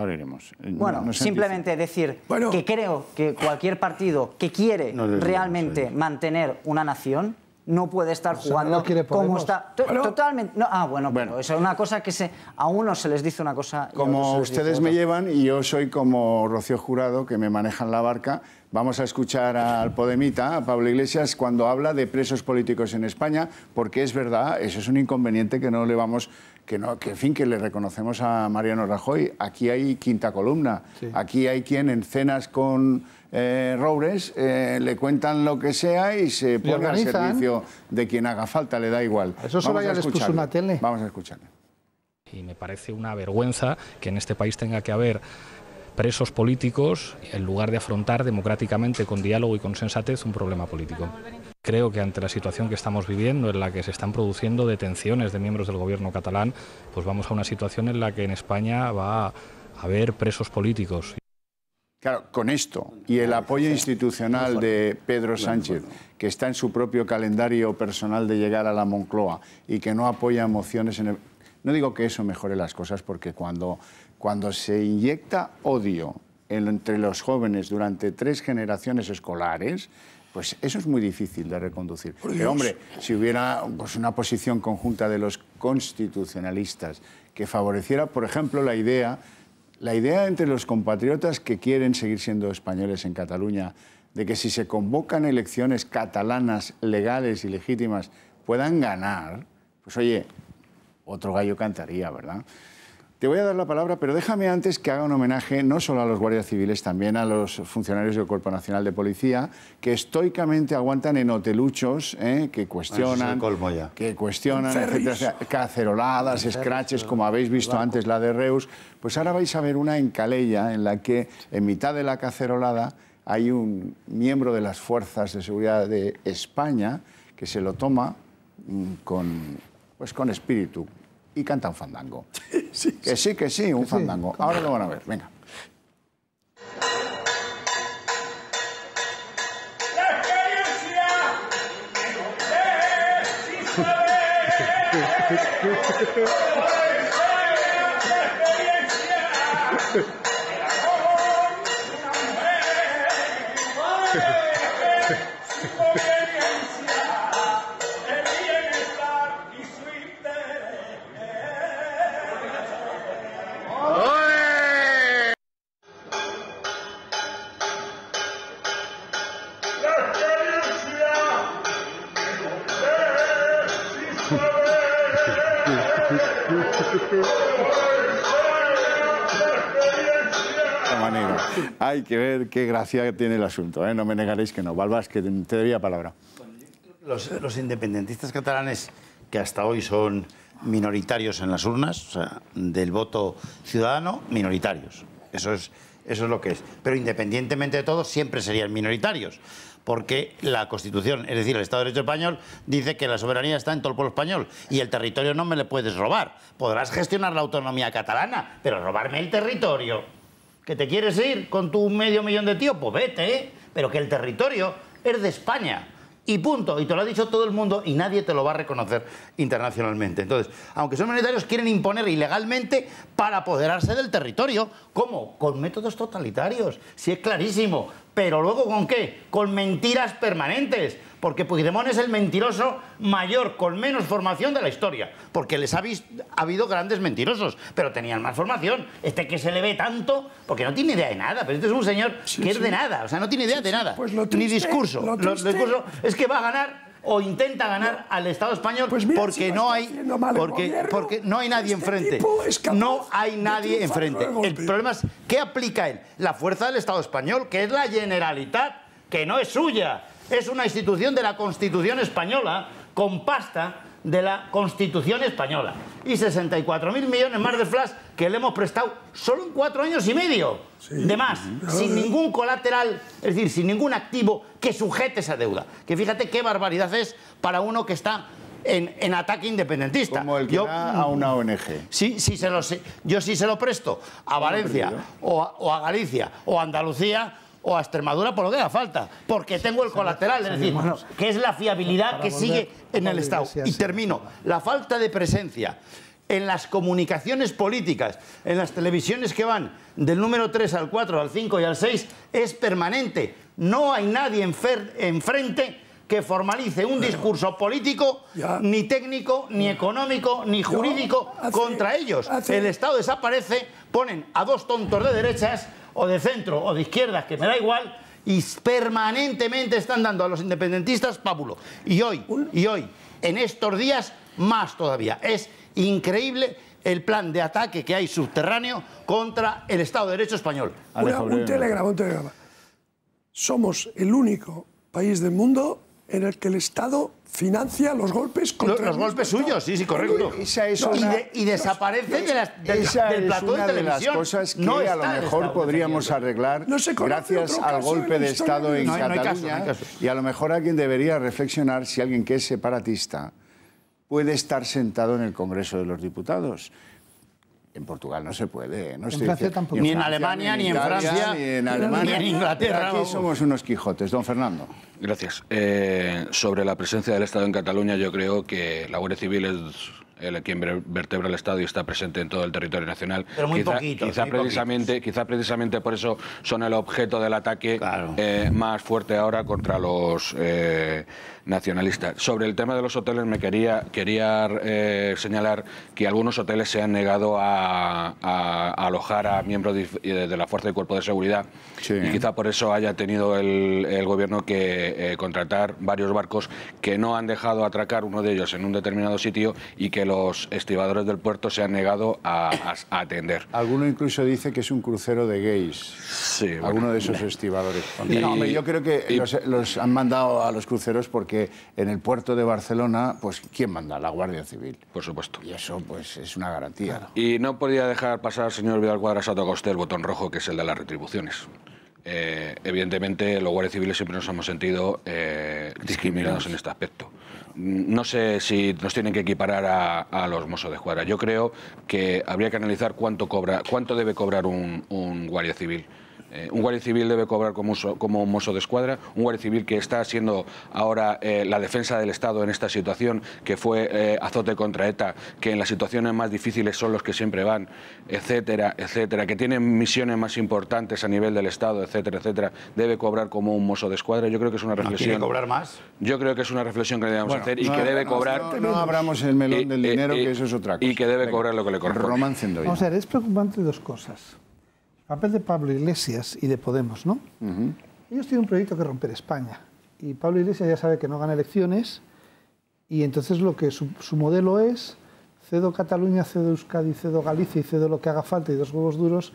Bueno, simplemente decir que creo que cualquier partido que quiere realmente mantener una nación no puede estar jugando como está. Totalmente. No, bueno, pero eso es una cosa que a unos se les dice una cosa. Y como ustedes me llevan y yo soy como Rocío Jurado, que me manejan la barca, vamos a escuchar al Podemita, a Pablo Iglesias, cuando habla de presos políticos en España, porque es verdad, eso es un inconveniente que no le vamos... Que en fin, que le reconocemos a Mariano Rajoy. Aquí hay quinta columna. Sí. Aquí hay quien en cenas con Roures le cuentan lo que sea y se pone al servicio de quien haga falta, le da igual. Eso solo ya les puso una tele. Vamos a escucharle. Y me parece una vergüenza que en este país tenga que haber presos políticos en lugar de afrontar democráticamente, con diálogo y con sensatez, un problema político. Creo que ante la situación que estamos viviendo, en la que se están produciendo detenciones de miembros del gobierno catalán, pues vamos a una situación en la que en España va a haber presos políticos. Claro, con esto y el apoyo institucional de Pedro Sánchez, que está en su propio calendario personal de llegar a la Moncloa y que no apoya mociones en el... No digo que eso mejore las cosas, porque cuando se inyecta odio entre los jóvenes durante 3 generaciones escolares, pues eso es muy difícil de reconducir. Pero hombre, si hubiera pues, una posición conjunta de los constitucionalistas que favoreciera, por ejemplo, la idea entre los compatriotas que quieren seguir siendo españoles en Cataluña, de que si se convocan elecciones catalanas legales y legítimas puedan ganar, pues oye, otro gallo cantaría, ¿verdad? Te voy a dar la palabra, pero déjame antes que haga un homenaje no solo a los guardias civiles, también a los funcionarios del Cuerpo Nacional de Policía, que estoicamente aguantan en hoteluchos, que cuestionan, etcétera, o sea, caceroladas, scratches, como habéis visto antes la de Reus. Pues ahora vais a ver una en Calella, en la que en mitad de la cacerolada hay un miembro de las Fuerzas de Seguridad de España que se lo toma con espíritu. Y canta un fandango. Que sí, un fandango. Ahora lo van a ver, venga. Hay que ver qué gracia tiene el asunto, ¿eh? No me negaréis que no. Balbás, que te doy la palabra. Los independentistas catalanes, que hasta hoy son minoritarios en las urnas, o sea, del voto ciudadano, minoritarios. Eso es lo que es. Pero independientemente de todo, siempre serían minoritarios. Porque la Constitución, es decir, el Estado de Derecho español, dice que la soberanía está en todo el pueblo español y el territorio no me le puedes robar. Podrás gestionar la autonomía catalana, pero robarme el territorio. ¿Que te quieres ir con tu medio millón de tíos? Pues vete, ¿eh? Pero que el territorio es de España. Y punto. Y te lo ha dicho todo el mundo y nadie te lo va a reconocer internacionalmente. Entonces, aunque son minoritarios, quieren imponer ilegalmente para apoderarse del territorio. ¿Cómo? Con métodos totalitarios. Sí, es clarísimo. Pero luego, ¿con qué? Con mentiras permanentes. Porque Puigdemont es el mentiroso mayor, con menos formación de la historia. Porque ha habido grandes mentirosos, pero tenían más formación. Este que se le ve tanto, porque no tiene idea de nada. Pero este es un señor que es de nada. O sea, no tiene idea de nada. Pues ni discurso. Lo discurso es que va a ganar o intenta ganar al Estado español porque no hay nadie enfrente. No hay nadie enfrente. El problema es ¿qué aplica él? La fuerza del Estado español, que es la Generalitat, que no es suya. Es una institución de la Constitución española, con pasta de la Constitución española. Y 64.000 millones más de flash que le hemos prestado solo en 4 años y medio. De más, sin ningún colateral, es decir, sin ningún activo que sujete esa deuda. Que fíjate qué barbaridad es para uno que está en ataque independentista. Como el que da a una ONG. Yo sí se lo presto a Valencia o a Galicia o a Andalucía o a Extremadura por lo que haga falta, porque tengo el colateral, es decir, que es la fiabilidad que sigue en el Estado. Y termino, la falta de presencia en las comunicaciones políticas, en las televisiones que van del número 3 al 4, al 5 y al 6, es permanente. No hay nadie enfrente que formalice un discurso político, ni técnico, ni económico, ni jurídico contra ellos. El Estado desaparece, ponen a dos tontos de derechas, o de centro, o de izquierdas, que me da igual, y permanentemente están dando a los independentistas pábulo. Y hoy, en estos días, más todavía. Es increíble el plan de ataque que hay subterráneo contra el Estado de Derecho español. Un telegrama. Somos el único país del mundo en el que el Estado financia los golpes contra los golpes suyos, sí, correcto. Y desaparecen del plató de televisión. De las cosas que a lo mejor podríamos arreglar gracias al golpe de Estado en Cataluña. Y a lo mejor alguien debería reflexionar si alguien que es separatista puede estar sentado en el Congreso de los Diputados. En Portugal no se puede. No en Francia tampoco. Ni en Alemania, ni en Francia, ni en Alemania, ni en Inglaterra. Aquí somos unos Quijotes. Don Fernando. Gracias. Sobre la presencia del Estado en Cataluña, yo creo que la Guardia Civil es quien vertebra el Estado y está presente en todo el territorio nacional. Pero muy poquito. Quizá precisamente por eso son el objeto del ataque más fuerte ahora contra los nacionalistas. Sobre el tema de los hoteles, me quería señalar que algunos hoteles se han negado a alojar a miembros de la Fuerza y Cuerpo de Seguridad, y quizá por eso haya tenido el gobierno que contratar varios barcos que no han dejado atracar, uno de ellos en un determinado sitio, y que los estibadores del puerto se han negado a atender. Alguno incluso dice que es un crucero de gays. Sí, bueno, alguno de esos estibadores. Yo creo que los han mandado a los cruceros porque en el puerto de Barcelona, pues ¿quién manda? La Guardia Civil. Por supuesto. Y eso pues es una garantía. Claro. Y no podía dejar pasar, señor Vidal Quadras, a toca usted el botón rojo, que es el de las retribuciones. Evidentemente, los guardias civiles siempre nos hemos sentido discriminados en este aspecto. No sé si nos tienen que equiparar a los Mossos d'Esquadra. Yo creo que habría que analizar cuánto debe cobrar un guardia civil. Un guardia civil debe cobrar como un Mosso d'Esquadra, un guardia civil que está siendo ahora la defensa del Estado en esta situación, que fue azote contra ETA, que en las situaciones más difíciles son los que siempre van, etcétera, etcétera, que tienen misiones más importantes a nivel del Estado, etcétera, etcétera, debe cobrar como un Mosso d'Esquadra. Yo creo que es una reflexión. ¿Quiere cobrar más? Yo creo que es una reflexión que debemos hacer y que debe cobrar. No abramos el melón del dinero, que eso es otra cosa. Y que debe cobrar lo que le corresponde. Román Cendoya. Vamos a ver, es preocupante dos cosas. El papel de Pablo Iglesias y de Podemos, ¿no? Ellos tienen un proyecto que romper España. Y Pablo Iglesias ya sabe que no gana elecciones, y entonces lo que su modelo es: cedo Cataluña, cedo Euskadi, cedo Galicia y cedo lo que haga falta y dos huevos duros,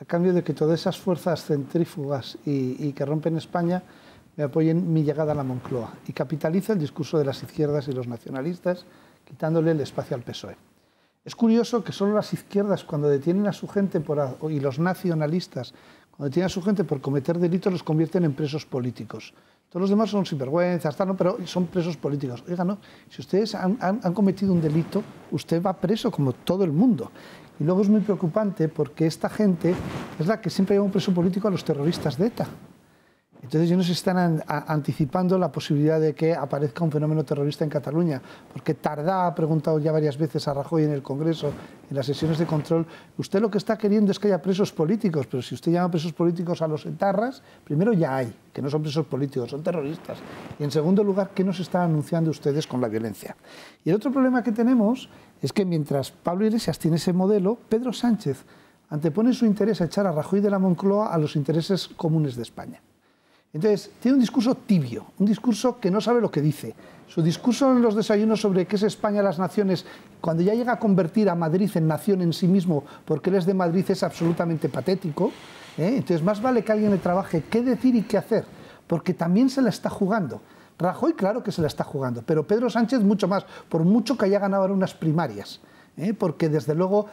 a cambio de que todas esas fuerzas centrífugas y que rompen España me apoyen mi llegada a la Moncloa. Y capitaliza el discurso de las izquierdas y los nacionalistas, quitándole el espacio al PSOE. Es curioso que solo las izquierdas, cuando detienen a su gente y los nacionalistas, cuando detienen a su gente por cometer delitos, los convierten en presos políticos. Todos los demás son sinvergüenzas, ¿no? Pero son presos políticos. Oiga, no, si ustedes han cometido un delito, usted va preso como todo el mundo. Y luego es muy preocupante porque esta gente es la que siempre lleva un preso político a los terroristas de ETA. Entonces, yo no sé si están anticipando la posibilidad de que aparezca un fenómeno terrorista en Cataluña, porque Tardá ha preguntado ya varias veces a Rajoy en el Congreso, en las sesiones de control: usted lo que está queriendo es que haya presos políticos, pero si usted llama presos políticos a los etarras, primero ya hay, que no son presos políticos, son terroristas. Y en segundo lugar, ¿qué nos están anunciando ustedes con la violencia? Y el otro problema que tenemos es que mientras Pablo Iglesias tiene ese modelo, Pedro Sánchez antepone su interés a echar a Rajoy de la Moncloa a los intereses comunes de España. Entonces, tiene un discurso tibio, un discurso que no sabe lo que dice. Su discurso en los desayunos sobre qué es España, las naciones, cuando ya llega a convertir a Madrid en nación en sí mismo, porque él es de Madrid, es absolutamente patético. Entonces, más vale que alguien le trabaje qué decir y qué hacer, porque también se la está jugando. Rajoy, claro que se la está jugando, pero Pedro Sánchez mucho más, por mucho que haya ganado ahora unas primarias, porque desde luego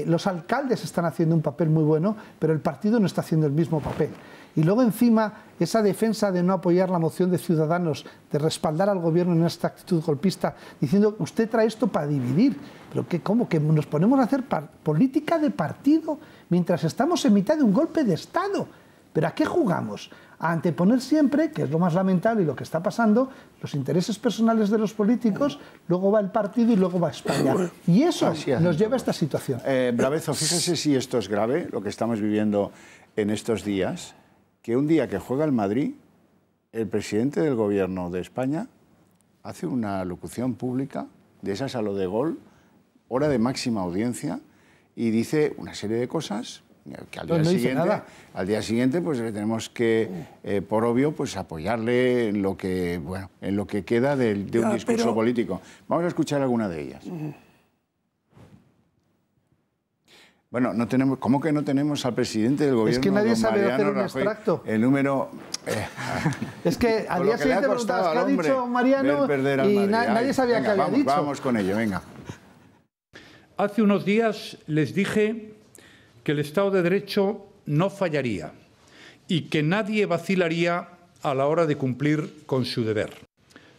los alcaldes están haciendo un papel muy bueno, pero el partido no está haciendo el mismo papel. Y luego encima esa defensa de no apoyar la moción de Ciudadanos, de respaldar al gobierno en esta actitud golpista, diciendo: usted trae esto para dividir. Pero ¿cómo? ¿Que nos ponemos a hacer política de partido mientras estamos en mitad de un golpe de Estado? ¿Pero a qué jugamos? A anteponer siempre, que es lo más lamentable y lo que está pasando, los intereses personales de los políticos, luego va el partido y luego va España. Y eso nos lleva a esta situación. Bravezo, fíjese si esto es grave, lo que estamos viviendo en estos días, que un día que juega el Madrid, el presidente del Gobierno de España hace una locución pública de esas a lo de Gol, hora de máxima audiencia, y dice una serie de cosas que al día siguiente pues tenemos que, por obvio, pues apoyarle en lo que, bueno, en lo que queda de un discurso político. Vamos a escuchar alguna de ellas. Bueno, no tenemos, ¿cómo que no tenemos al presidente del Gobierno? Es que nadie sabe Mariano hacer un Rajoy, extracto. El número... es que al día siguiente preguntabas qué ha dicho Mariano y nadie sabía qué había dicho. Vamos con ello, venga. Hace unos días les dije que el Estado de Derecho no fallaría y que nadie vacilaría a la hora de cumplir con su deber.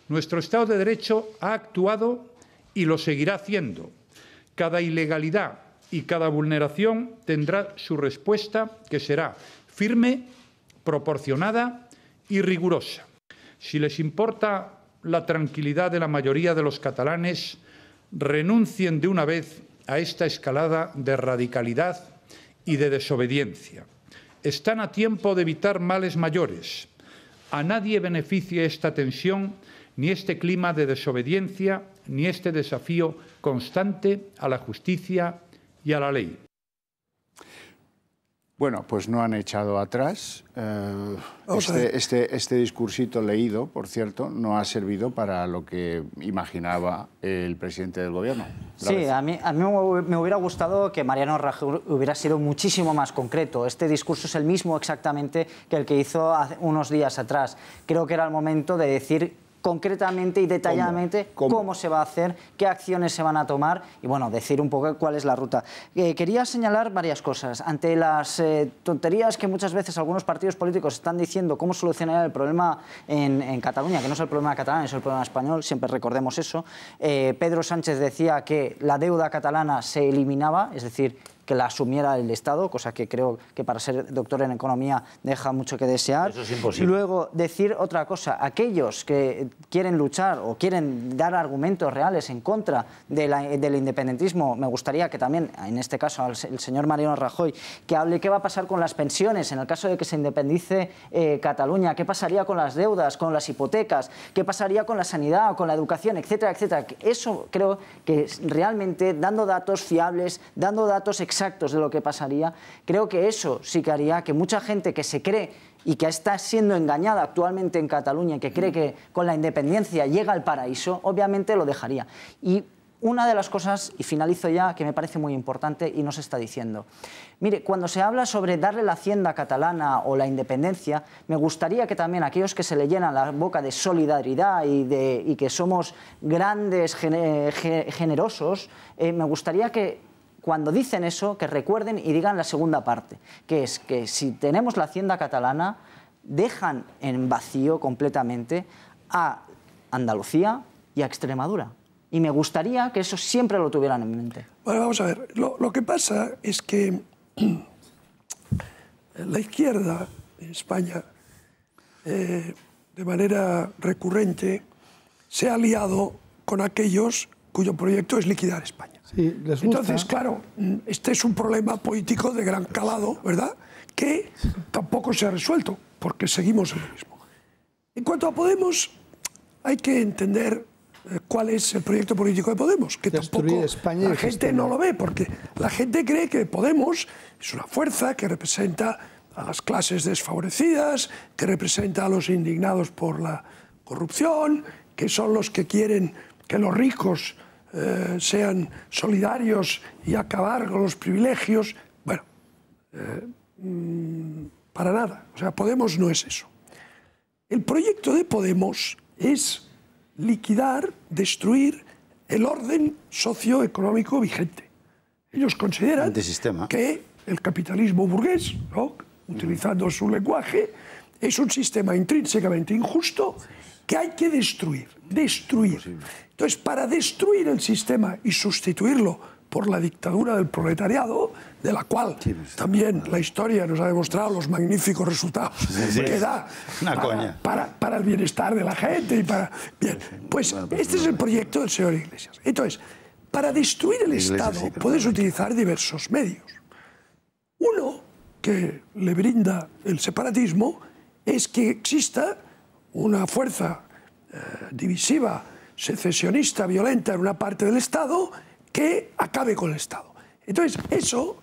Nuestro Estado de Derecho ha actuado y lo seguirá haciendo. Cada ilegalidad y cada vulneración tendrá su respuesta, que será firme, proporcionada y rigurosa. Si les importa la tranquilidad de la mayoría de los catalanes, renuncien de una vez a esta escalada de radicalidad y de desobediencia. Están a tiempo de evitar males mayores. A nadie beneficia esta tensión, ni este clima de desobediencia, ni este desafío constante a la justicia y a la ley. Bueno, pues no han echado atrás. Este discursito leído, por cierto, no ha servido para lo que imaginaba el presidente del Gobierno. Sí, a mí me hubiera gustado que Mariano Rajoy hubiera sido muchísimo más concreto. Este discurso es el mismo exactamente que el que hizo hace unos días atrás. Creo que era el momento de decir concretamente y detalladamente cómo se va a hacer, qué acciones se van a tomar y, bueno, decir un poco cuál es la ruta. Quería señalar varias cosas. Ante las tonterías que muchas veces algunos partidos políticos están diciendo cómo solucionar el problema en Cataluña, que no es el problema catalán, es el problema español, siempre recordemos eso. Pedro Sánchez decía que la deuda catalana se eliminaba, es decir, que la asumiera el Estado, cosa que creo que para ser doctor en economía deja mucho que desear. Eso es imposible. Luego, decir otra cosa, aquellos que quieren luchar o quieren dar argumentos reales en contra del independentismo, me gustaría que también, en este caso, el señor Mariano Rajoy, que hable qué va a pasar con las pensiones en el caso de que se independice Cataluña, qué pasaría con las deudas, con las hipotecas, qué pasaría con la sanidad, con la educación, etcétera, etcétera. Eso creo que realmente, dando datos fiables, dando datos exactos de lo que pasaría, creo que eso sí que haría que mucha gente que se cree y que está siendo engañada actualmente en Cataluña y que cree que con la independencia llega al paraíso, obviamente lo dejaría. Y una de las cosas, y finalizo ya, que me parece muy importante y no se está diciendo. Mire, cuando se habla sobre darle la hacienda catalana o la independencia, me gustaría que también aquellos que se le llenan la boca de solidaridad y que somos grandes, generosos, me gustaría que cuando dicen eso, que recuerden y digan la segunda parte, que es que si tenemos la hacienda catalana, dejan en vacío completamente a Andalucía y a Extremadura. Y me gustaría que eso siempre lo tuvieran en mente. Bueno, vamos a ver. Lo que pasa es que la izquierda en España, de manera recurrente, se ha aliado con aquellos cuyo proyecto es liquidar España. Sí, les gusta. Entonces, claro, este es un problema político de gran calado, ¿verdad?, que tampoco se ha resuelto, porque seguimos en lo mismo. En cuanto a Podemos, hay que entender cuál es el proyecto político de Podemos, que tampoco España la gente no lo ve, porque la gente cree que Podemos es una fuerza que representa a las clases desfavorecidas, que representa a los indignados por la corrupción, que son los que quieren que los ricos sean solidarios y acabar con los privilegios. Bueno, para nada. O sea, Podemos no es eso. El proyecto de Podemos es liquidar, destruir el orden socioeconómico vigente. Ellos consideran que el capitalismo burgués, ¿no?, utilizando su lenguaje, es un sistema intrínsecamente injusto que hay que destruir. Entonces, para destruir el sistema y sustituirlo por la dictadura del proletariado, de la cual también la historia nos ha demostrado los magníficos resultados que da para el bienestar de la gente y para... Bien, pues este es el proyecto del señor Iglesias. Entonces, para destruir el Estado puedes utilizar diversos medios. Uno que le brinda el separatismo es que exista una fuerza divisiva, secesionista, violenta en una parte del Estado que acabe con el Estado. Entonces, eso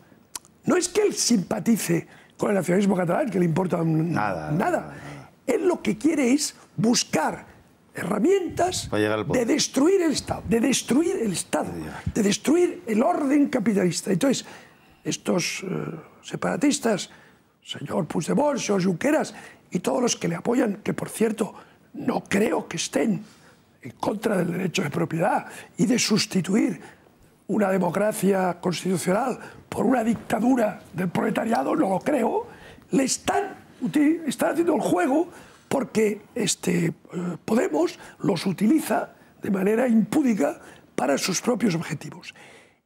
no es que él simpatice con el nacionalismo catalán, que le importa nada. Él lo que quiere es buscar herramientas de destruir el Estado, de destruir el orden capitalista. Entonces, estos separatistas, señor Puigdemont, señor Junqueras y todos los que le apoyan, que por cierto no creo que estén en contra del derecho de propiedad y de sustituir una democracia constitucional por una dictadura del proletariado, no lo creo, le están haciendo el juego porque Podemos los utiliza de manera impúdica para sus propios objetivos.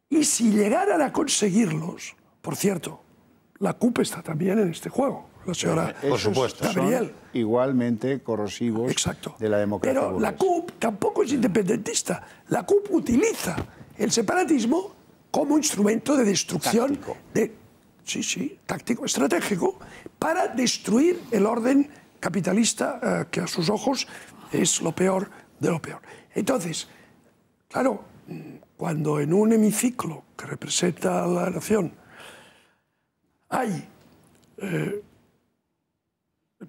Y si llegaran a conseguirlos, por cierto, la CUP está también en este juego, la señora por supuesto, Gabriel. son igualmente corrosivos de la democracia Pero burguesa. la CUP tampoco es independentista. La CUP utiliza el separatismo como instrumento de destrucción, táctico, estratégico, para destruir el orden capitalista que a sus ojos es lo peor de lo peor. Entonces, claro, cuando en un hemiciclo que representa a la nación hay el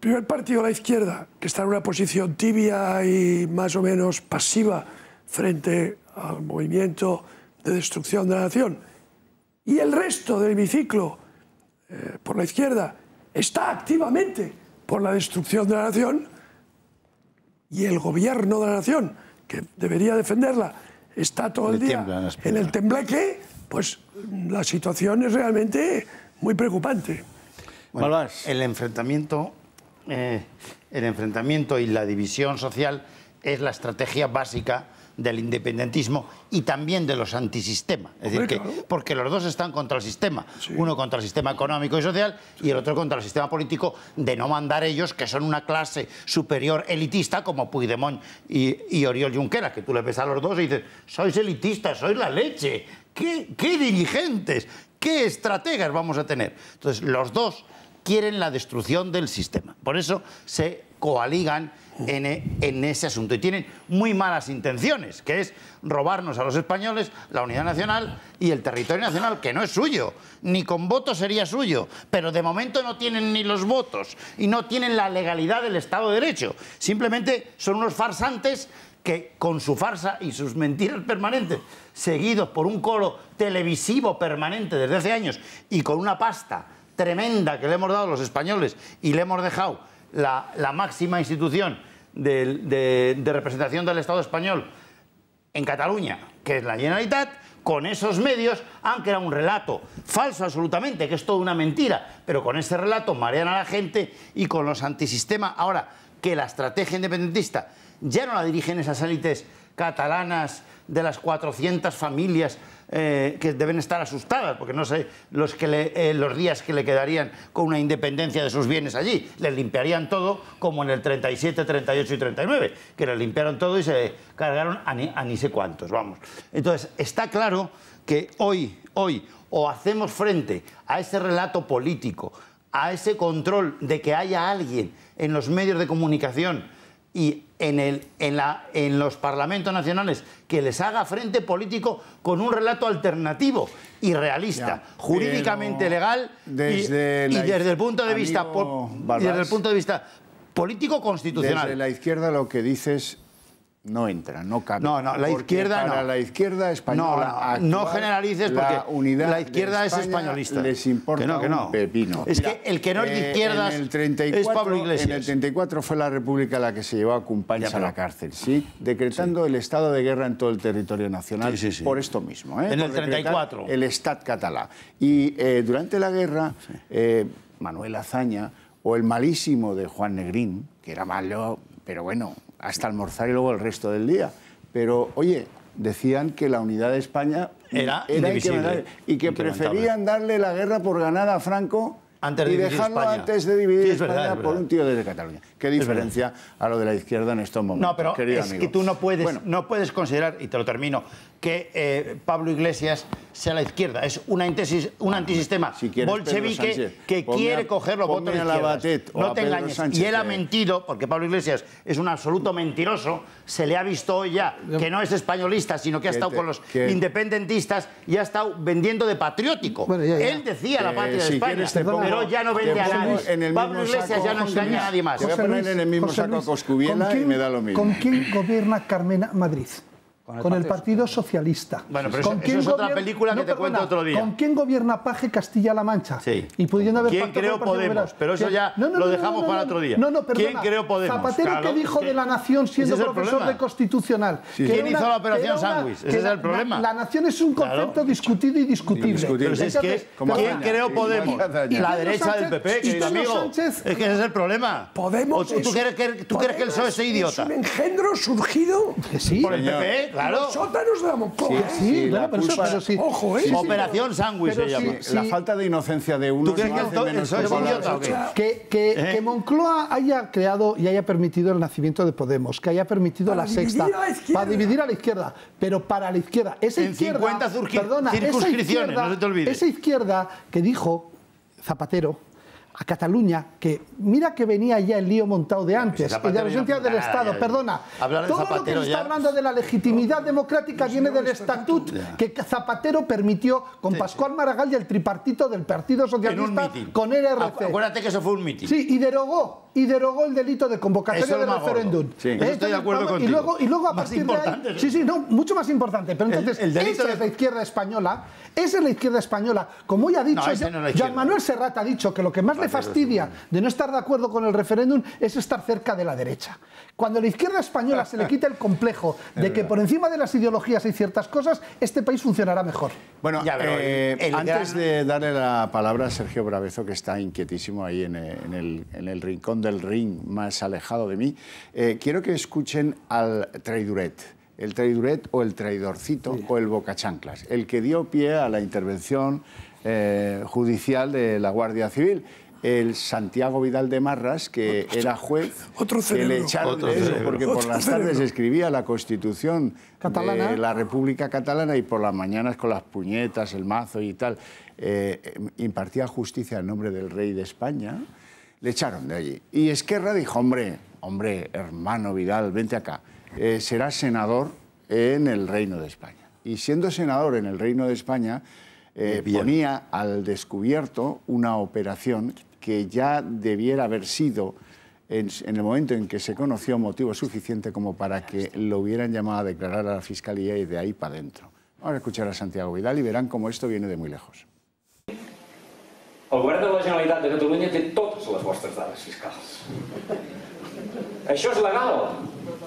primer partido a la izquierda que está en una posición tibia y más o menos pasiva frente al movimiento de destrucción de la nación, y el resto del hemiciclo por la izquierda está activamente por la destrucción de la nación, y el gobierno de la nación, que debería defenderla, está todo el día en el tembleque, pues la situación es realmente muy preocupante. Bueno, el enfrentamiento y la división social es la estrategia básica del independentismo y también de los antisistemas. Es decir, que, porque los dos están contra el sistema. Uno contra el sistema económico y social y el otro contra el sistema político de no mandar ellos, que son una clase superior elitista como Puigdemont y Oriol Junqueras, que tú le ves a los dos y dices, sois elitistas, sois la leche, qué dirigentes, qué estrategas vamos a tener. Entonces, los dos quieren la destrucción del sistema. Por eso se coaligan en ese asunto y tienen muy malas intenciones, que es robarnos a los españoles la unidad nacional y el territorio nacional, que no es suyo, ni con votos sería suyo, pero de momento no tienen ni los votos y no tienen la legalidad del Estado de Derecho. Simplemente son unos farsantes que con su farsa y sus mentiras permanentes, seguidos por un coro televisivo permanente desde hace años y con una pasta tremenda que le hemos dado a los españoles y le hemos dejado la máxima institución de representación del Estado español en Cataluña, que es la Generalitat, con esos medios han creado un relato falso absolutamente, que es toda una mentira, pero con ese relato marean a la gente y con los antisistemas. Ahora, que la estrategia independentista ya no la dirigen esas élites catalanas de las 400 familias que deben estar asustadas, porque no sé los días que le quedarían con una independencia de sus bienes allí. Les limpiarían todo como en el 37, 38 y 39, que les limpiaron todo y se cargaron a ni sé cuántos, vamos. Entonces, está claro que hoy o hacemos frente a ese relato político, a ese control de que haya alguien en los medios de comunicación y en los parlamentos nacionales que les haga frente político con un relato alternativo y realista, jurídicamente legal y desde el punto de vista político constitucional. Desde la izquierda lo que dices no entra, no cabe. No, la izquierda no. Para la izquierda española no generalices porque la izquierda es españolista. Les importa un pepino. Es que el que no es de izquierdas es Pablo Iglesias. En el 34 fue la República la que se llevó a Companys a la cárcel, ¿sí? Decretando el estado de guerra en todo el territorio nacional por esto mismo. En el 34. El Estat català. Y durante la guerra, Manuel Azaña o el malísimo de Juan Negrín, que era malo, pero bueno, hasta almorzar y luego el resto del día. Pero, oye, decían que la unidad de España era indivisible y que preferían darle la guerra por ganada a Franco y dejarlo antes de dividir España por un tío desde Cataluña. ¿Qué diferencia a lo de la izquierda en estos momentos? No, pero es que tú no puedes considerar, y te lo termino, que Pablo Iglesias sea la izquierda. Es un antisistema bolchevique que quiere coger los votos de izquierda. No te engañes. Y él ha mentido, porque Pablo Iglesias es un absoluto mentiroso. Se le ha visto hoy ya que no es españolista, sino que ha estado con los independentistas y ha estado vendiendo de patriótico. Él decía la patria de España, pero ya no vende a nadie. Pablo Iglesias ya no engaña a nadie más. Te voy a poner en el mismo saco a Coscubiela y me da lo mismo. ¿Con quién gobierna Carmena Madrid? Con el Partido Socialista. Bueno, pero eso es otra película que te cuento otro día. ¿Con quién gobierna Paje Castilla-La Mancha? Sí. Y pudiendo haber ¿Quién creó Podemos? Pero eso ya lo dejamos para otro día. No, perdona. ¿Quién creó Podemos? Zapatero, que dijo de la Nación siendo profesor de Constitucional. ¿Quién hizo la operación Sándwich? Ese es el problema. La Nación es un concepto discutido y discutible. Pero es que, ¿quién creó Podemos? La derecha del PP, querido amigo. Es que ese es el problema. Podemos. ¿Tú crees que el PSOE es idiota? Es un engendro surgido por el PP, claro. De la Moncloa. Sí, la culpa, ojo, Operación Sándwich se llama. La falta de inocencia de uno. ¿Tú crees que eso es idiota o qué? Que Moncloa haya creado y haya permitido el nacimiento de Podemos, que haya permitido la Sexta, para dividir a la izquierda, pero para la izquierda. Esa izquierda, 50 circunscripciones, no se te olvide. Esa izquierda que dijo Zapatero a Cataluña, que mira que venía ya el lío montado de antes, y de la ausencia del Estado, perdona. Todo lo que se está hablando de la legitimidad democrática viene del estatut que Zapatero permitió con Pascual Maragall y el tripartito del Partido Socialista con ERC. Acuérdate que eso fue un mitin. Sí, y derogó el delito de convocatoria de referéndum. Sí, estoy de acuerdo contigo. Y luego a partir de ahí, mucho más importante. Pero entonces, esa es la izquierda española. Esa es la izquierda española. Como ya ha dicho, Joan Manuel Serrat ha dicho que lo que más le fastidia de no estar de acuerdo con el referéndum es estar cerca de la derecha. Cuando a la izquierda española se le quita el complejo de que por encima de las ideologías hay ciertas cosas, este país funcionará mejor. Bueno, antes de darle la palabra a Sergio Bravezo, que está inquietísimo ahí en el rincón del ring más alejado de mí, quiero que escuchen al traiduret. El traiduret o el traidorcito o el bocachanclas, el que dio pie a la intervención judicial de la Guardia Civil. El Santiago Vidal de Marras, que era juez, que le echaron de eso porque por las tardes escribía la Constitución de la República Catalana y por las mañanas con las puñetas, el mazo y tal, impartía justicia en nombre del rey de España, le echaron de allí. Y Esquerra dijo, hombre, hermano Vidal, vente acá, serás senador en el Reino de España. Y siendo senador en el Reino de España, ponía al descubierto una operación que ya debiera haber sido, en el momento en que se conoció, motivo suficiente como para que lo hubieran llamado a declarar a la Fiscalía y de ahí para adentro. Vamos a escuchar a Santiago Vidal y verán cómo esto viene de muy lejos. El govern de la Generalitat de Catalunya té totes les vostres dades fiscals. Això és legal?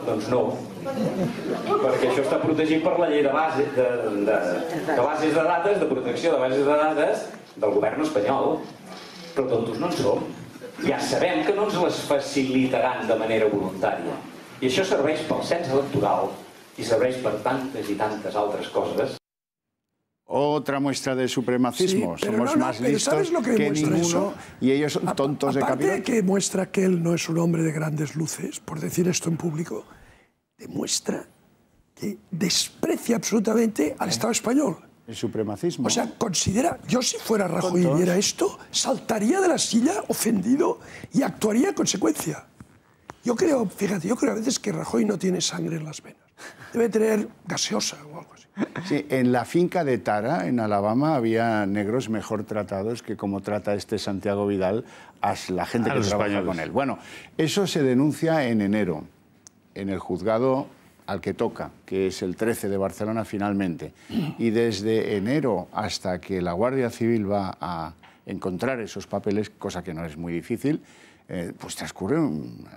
Doncs no, perquè això està protegit per la llei de bases de dates, de protecció de bases de dades del govern espanyol. Però tontos no en som. Ja sabem que no ens les facilitaran de manera voluntària. I això serveix pel cens electoral i serveix per tantes i tantes altres coses. Otra muestra de supremacismo. Somos más listos que ninguno y ellos son tontos de capirote. Aparte que muestra que él no es un hombre de grandes luces, por decir esto en público, demuestra que desprecia absolutamente al Estado español. El supremacismo. O sea, considera, yo si fuera Rajoy y viera esto, saltaría de la silla ofendido y actuaría en consecuencia. Yo creo, fíjate, a veces que Rajoy no tiene sangre en las venas. Debe tener gaseosa o algo así. Sí, en la finca de Tara, en Alabama, había negros mejor tratados que como trata este Santiago Vidal a la gente que trabaja con él. Bueno, eso se denuncia en enero, en el juzgado al que toca, que es el 13 de Barcelona finalmente. Y desde enero hasta que la Guardia Civil va a encontrar esos papeles, cosa que no es muy difícil, pues transcurre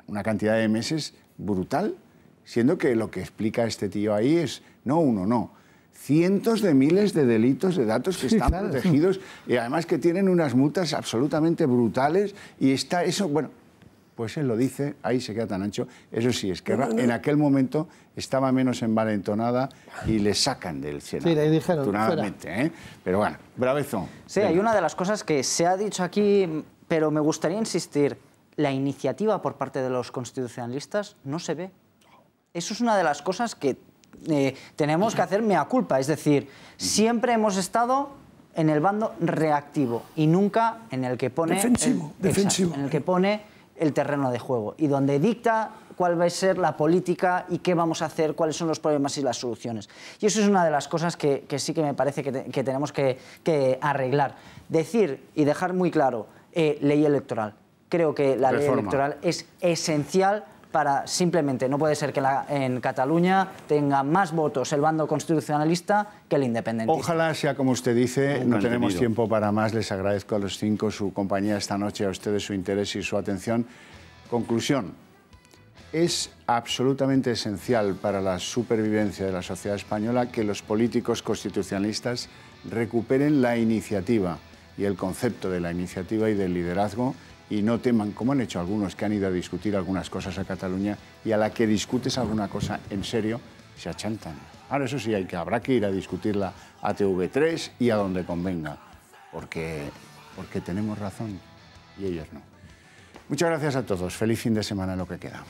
una cantidad de meses brutal, siendo que lo que explica este tío ahí es, no uno, no, cientos de miles de delitos de datos que están protegidos y además que tienen unas multas absolutamente brutales y está eso, bueno, pues él lo dice, ahí se queda tan ancho. Eso sí, Esquerra en aquel momento estaba menos envalentonada y le sacan del Senado. Sí, le dijeron, afortunadamente, ¿eh? Pero bueno, Bravezo. Sí, hay una de las cosas que se ha dicho aquí, pero me gustaría insistir, la iniciativa por parte de los constitucionalistas no se ve. Eso es una de las cosas que tenemos que hacer mea culpa, es decir, siempre hemos estado en el bando reactivo y nunca en el que pone defensivo. Exacto, en el que pone el terreno de juego y donde dicta cuál va a ser la política y qué vamos a hacer, cuáles son los problemas y las soluciones. Y eso es una de las cosas que sí que me parece que tenemos que arreglar. Decir y dejar muy claro, ley electoral. Creo que la ley electoral es esencial para simplemente, no puede ser que en Cataluña tenga más votos el bando constitucionalista que el independentista. Ojalá sea como usted dice, no tenemos tiempo para más, les agradezco a los 5 su compañía esta noche, a ustedes su interés y su atención. Conclusión, es absolutamente esencial para la supervivencia de la sociedad española que los políticos constitucionalistas recuperen la iniciativa y el concepto de la iniciativa y del liderazgo y no teman, como han hecho algunos que han ido a discutir algunas cosas a Cataluña y a la que discutes alguna cosa en serio, se achantan. Ahora eso sí, habrá que ir a discutirla a TV3 y a donde convenga, porque tenemos razón y ellos no. Muchas gracias a todos. Feliz fin de semana en lo que queda.